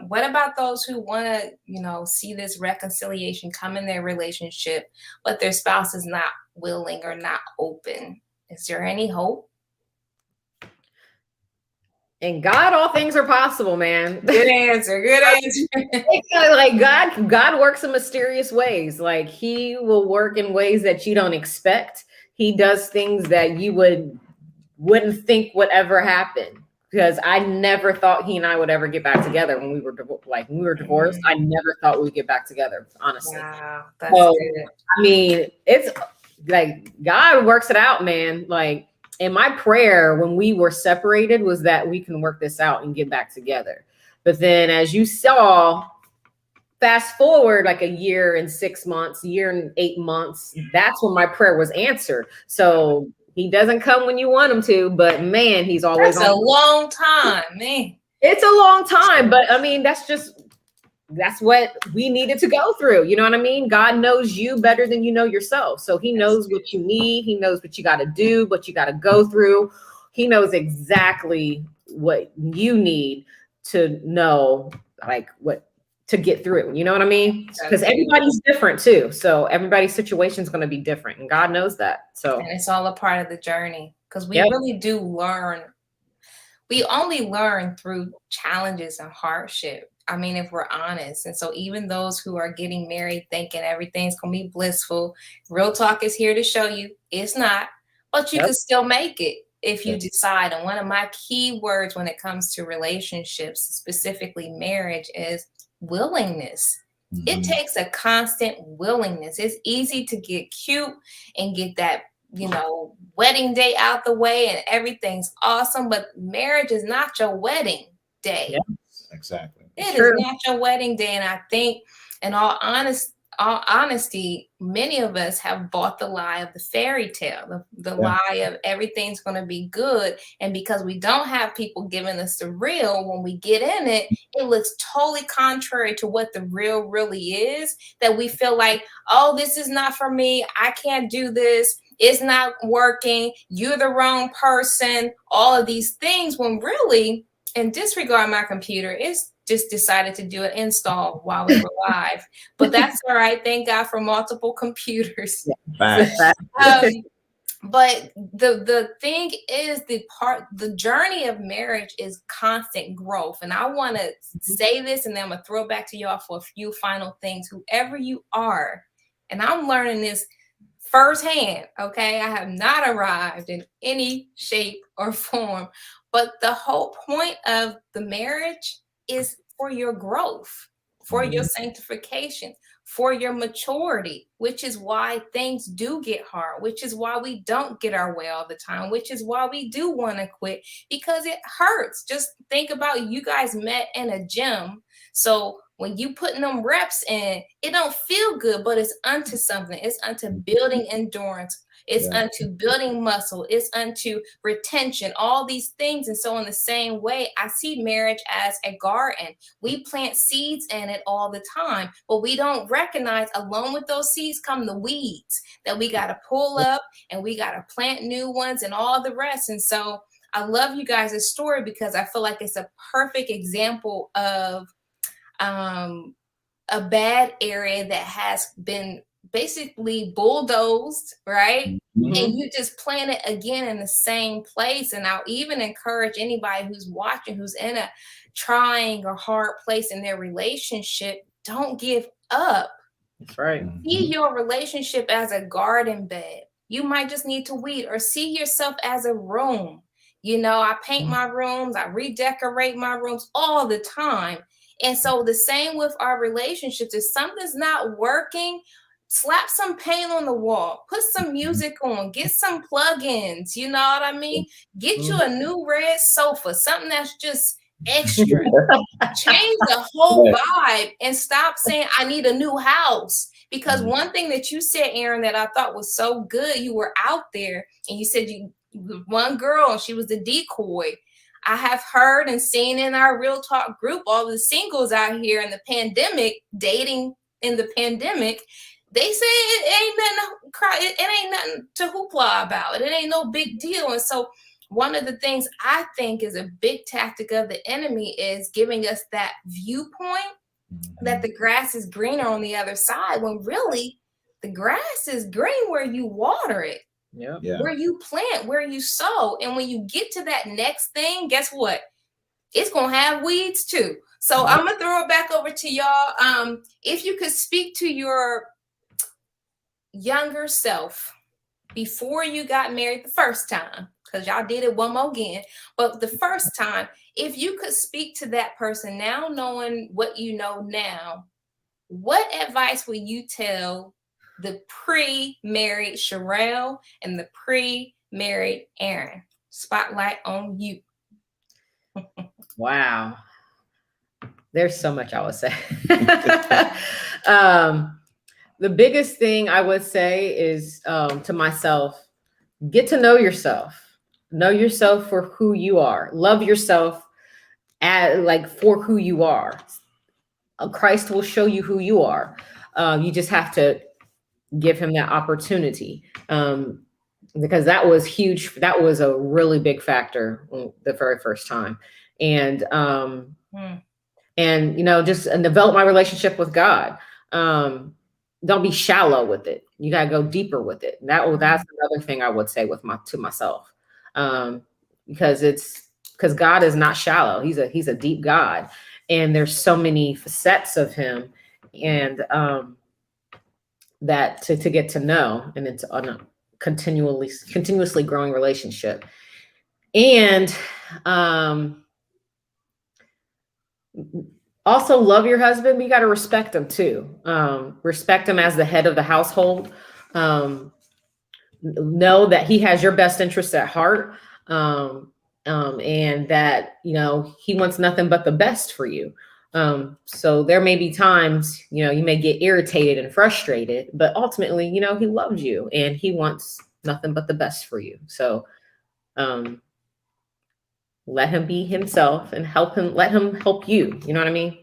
What about those who want to, see this reconciliation come in their relationship, but their spouse is not willing or not open? Is there any hope? In God, all things are possible, man. Good answer. Like God works in mysterious ways. Like he will work in ways that you don't expect. He does things that you wouldn't think would ever happen. because I never thought he and I would ever get back together when we were divorced. I never thought we would get back together, honestly. Wow, that's So, good. I mean, it's like God works it out, man. Like, and my prayer when we were separated was that we can work this out and get back together. But then, as you saw, fast forward like a year and 6 months, year and 8 months, that's when my prayer was answered. So he doesn't come when you want him to, but man, he's always That's a long time, man. It's a long time, but I mean, that's what we needed to go through. You know what I mean? God knows you better than you know yourself. So he knows what you need. He knows what you got to do, what you got to go through. He knows exactly what you need to know, like what to get through. You know what I mean? Because everybody's different too. So everybody's situation is going to be different, and God knows that. So and it's all a part of the journey, because we really do learn. We only learn through challenges and hardship. I mean, if we're honest. And so even those who are getting married thinking everything's going to be blissful, Real Talk is here to show you it's not, but you can still make it if you decide. And one of my key words when it comes to relationships, specifically marriage, is willingness. It takes a constant willingness. It's easy to get cute and get that, wedding day out the way and everything's awesome, but marriage is not your wedding day. Yes, exactly. It is not your wedding day. And I think, in all honesty, many of us have bought the lie of the fairy tale, the lie of everything's going to be good. And because we don't have people giving us the real, when we get in it, it looks totally contrary to what the real really is, that we feel like, oh, this is not for me. I can't do this. It's not working. You're the wrong person. All of these things, when really, and disregard my computer, it's just decided to do an install while we were live, but that's all right. Thank God for multiple computers. But the thing is, the journey of marriage is constant growth. And I want to say this, and then I'm going to throw it back to y'all for a few final things. Whoever you are, and I'm learning this firsthand, okay? I have not arrived in any shape or form, but the whole point of the marriage is for your growth, for your sanctification, for your maturity, which is why things do get hard, which is why we don't get our way all the time, which is why we do want to quit, because it hurts. Just think about, you guys met in a gym. So when you putting them reps in, it don't feel good, but it's unto something. It's unto building endurance. It's unto building muscle. It's unto retention, all these things. And so in the same way, I see marriage as a garden. We plant seeds in it all the time, but we don't recognize along with those seeds come the weeds that we got to pull up, and we got to plant new ones and all the rest. And so I love you guys' story, because I feel like it's a perfect example of a bad area that has been basically bulldozed, right? And you just plant it again in the same place. And I'll even encourage anybody who's watching, who's in a trying or hard place in their relationship, don't give up. That's right. See your relationship as a garden bed. You might just need to weed, or see yourself as a room. I paint my rooms, I redecorate my rooms all the time. And so the same with our relationships. If something's not working, slap some paint on the wall, put some music on, get some plugins, you know what I mean? Get you a new red sofa, something that's just extra. Change the whole vibe and stop saying, I need a new house. Because one thing that you said, Aaron, that I thought was so good, you were out there and you said one girl, she was the decoy. I have heard and seen in our Real Talk group, all the singles out here in the pandemic, dating in the pandemic, they say it ain't nothing to cry. It ain't nothing to hoopla about. It ain't no big deal. And so one of the things I think is a big tactic of the enemy is giving us that viewpoint that the grass is greener on the other side, when really the grass is green where you water it. Where you plant, where you sow. And when you get to that next thing, guess what? It's going to have weeds too. So I'm going to throw it back over to y'all. If you could speak to your younger self before you got married the first time, because y'all did it one more again. But the first time, if you could speak to that person now, knowing what you know now, what advice would you tell the pre-married Sherrell and the pre-married Aaron? Spotlight on you. Wow. There's so much I would say. The biggest thing I would say is to myself, get to know yourself. Know yourself for who you are. Love yourself for who you are. Christ will show you who you are. You just have to give him that opportunity. Because that was huge. That was a really big factor the very first time. And just develop my relationship with God. Don't be shallow with it. You got to go deeper with it. That's another thing I would say to myself. Because God is not shallow. He's a deep God. And there's so many facets of him, and that to get to know, and it's on a continuously growing relationship. And also love your husband, but you got to respect him too. Respect him as the head of the household. Know that he has your best interests at heart. And that, he wants nothing but the best for you. So there may be times, you may get irritated and frustrated, but ultimately, he loves you and he wants nothing but the best for you. So, let him be himself and let him help you. You know what I mean?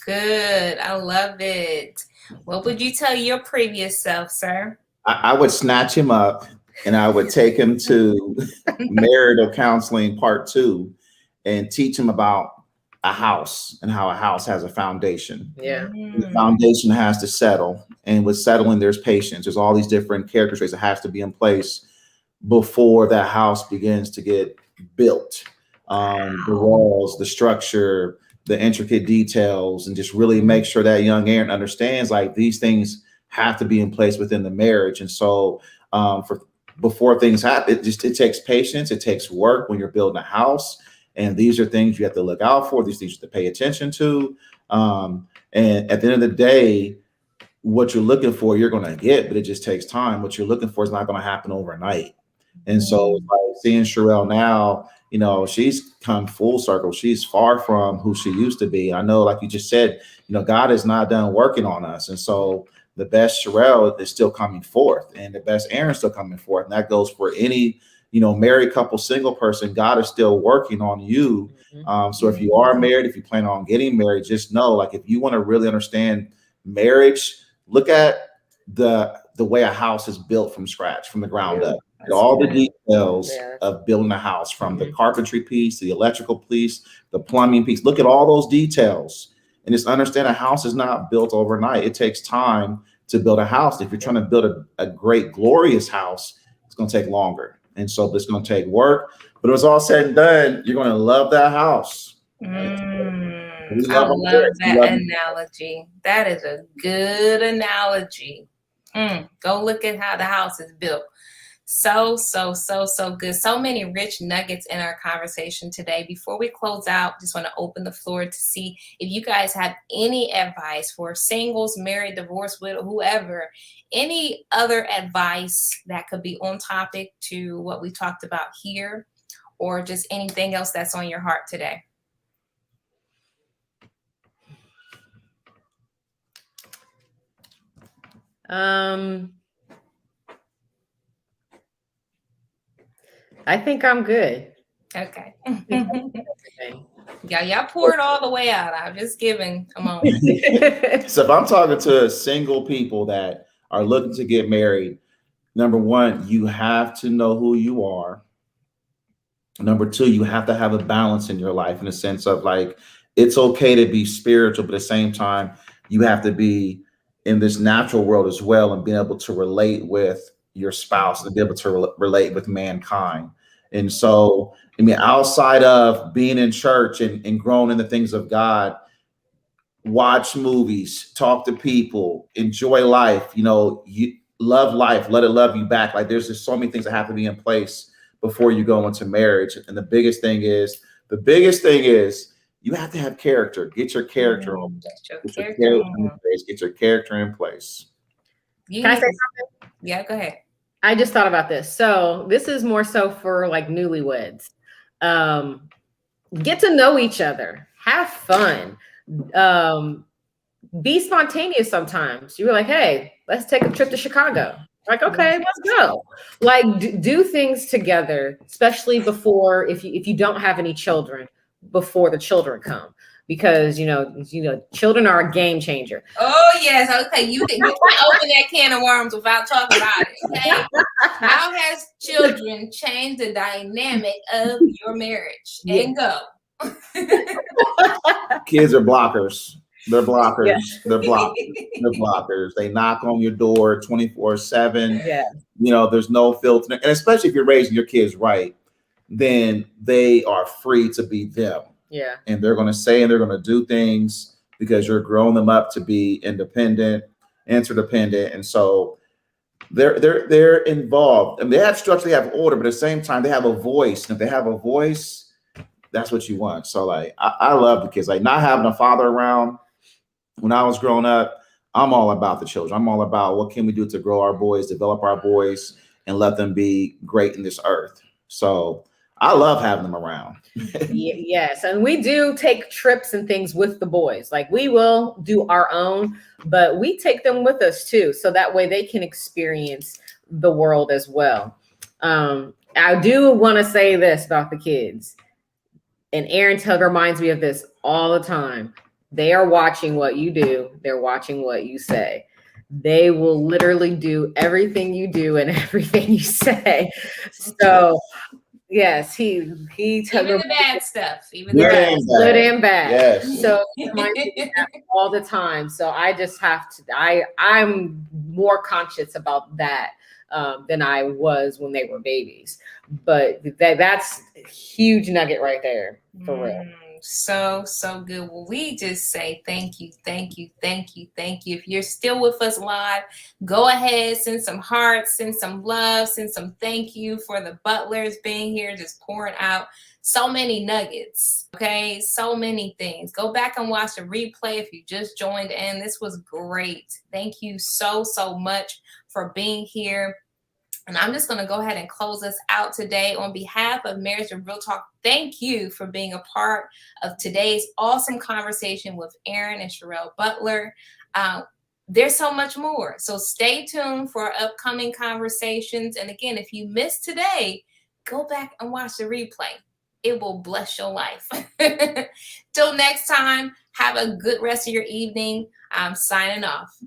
Good. I love it. What would you tell your previous self, sir? I would snatch him up and I would take him to marital counseling part 2 and teach him about a house and how a house has a foundation. Yeah. The foundation has to settle. And with settling, there's patience. There's all these different character traits that has to be in place before that house begins to get built. The walls, the structure, the intricate details, and just really make sure that young Aaron understands like these things have to be in place within the marriage. And so before things happen, it takes patience. It takes work when you're building a house. And these are things you have to look out for. These things you have to pay attention to. And at the end of the day, what you're looking for, you're going to get, but it just takes time. What you're looking for is not going to happen overnight. And so like seeing Sherrell now, she's come full circle. She's far from who she used to be. I know, like you just said, God is not done working on us. And so the best Sherrell is still coming forth and the best Aaron is still coming forth. And that goes for any, married couple, single person. God is still working on you. So if you are married, if you plan on getting married, just know, like, if you want to really understand marriage, look at the way a house is built from scratch, from the ground up. All the details of building a house, from the carpentry piece, the electrical piece, the plumbing piece. Look at all those details and just understand a house is not built overnight. It takes time to build a house. If you're trying to build a great, glorious house, it's going to take longer. And so it's going to take work. But when it's all said and done, you're going to love that house. I love that analogy. That is a good analogy. Go look at how the house is built. So good. So many rich nuggets in our conversation today. Before we close out, just want to open the floor to see if you guys have any advice for singles, married, divorced, widow, whoever, any other advice that could be on topic to what we talked about here, or just anything else that's on your heart today. I think I'm good. Okay. Y'all poured all the way out. I'm just giving a moment. So if I'm talking to single people that are looking to get married, number one, you have to know who you are. Number two, you have to have a balance in your life, in the sense of, like, it's okay to be spiritual, but at the same time, you have to be in this natural world as well, and being able to relate with your spouse and be able to relate with mankind. And so, outside of being in church and growing in the things of God, watch movies, talk to people, enjoy life, you love life, let it love you back. Like, there's just so many things that have to be in place before you go into marriage. And the biggest thing is you have to have character. Get your character on. Get your character in place. Get your character in place. Can I say something? Yeah, go ahead. I just thought about this. So this is more so for like newlyweds. Get to know each other. Have fun. Be spontaneous sometimes. You were like, hey, let's take a trip to Chicago. Like, okay, let's go. Like, do things together, especially before, if you don't have any children, before the children come, because you know, children are a game changer. Oh yes, okay. You can't open that can of worms without talking about it. Okay, how has children changed the dynamic of your marriage? And go. Kids are blockers. They're blockers. Yeah. They're blockers. They're blockers. They knock on your door 24/7. Yeah. You know, there's no filter. And especially if you're raising your kids right, then they are free to be them. Yeah. And they're going to say and they're going to do things because you're growing them up to be independent, interdependent. And so they're involved. And they have structure, they have order, but at the same time, they have a voice. And if they have a voice, that's what you want. So like, I love the kids. Like not having a father around when I was growing up, I'm all about the children. I'm all about what can we do to grow our boys, develop our boys, and let them be great in this earth. So I love having them around. Yes. And we do take trips and things with the boys. Like we will do our own, but we take them with us too. So that way they can experience the world as well. I do want to say this about the kids. And Aaron reminds me of this all the time. They are watching what you do. They're watching what you say. They will literally do everything you do and everything you say. So yes, he even the bad stuff, even good and bad. Yes. So he reminds me of that all the time. So I just have to. I'm more conscious about that than I was when they were babies. But that's a huge nugget right there, for real. So good. Well, we just say thank you. If you're still with us live, go ahead, send some hearts, send some love, send some thank you for the Butlers being here, just pouring out so many nuggets. Okay, so many things. Go back and watch the replay if you just joined in. This was great. Thank you so much for being here. And I'm just going to go ahead and close us out today. On behalf of Marriage and Real Talk, thank you for being a part of today's awesome conversation with Aaron and Sherrell Butler. There's so much more. So stay tuned for upcoming conversations. And again, if you missed today, go back and watch the replay. It will bless your life. Till next time, have a good rest of your evening. I'm signing off.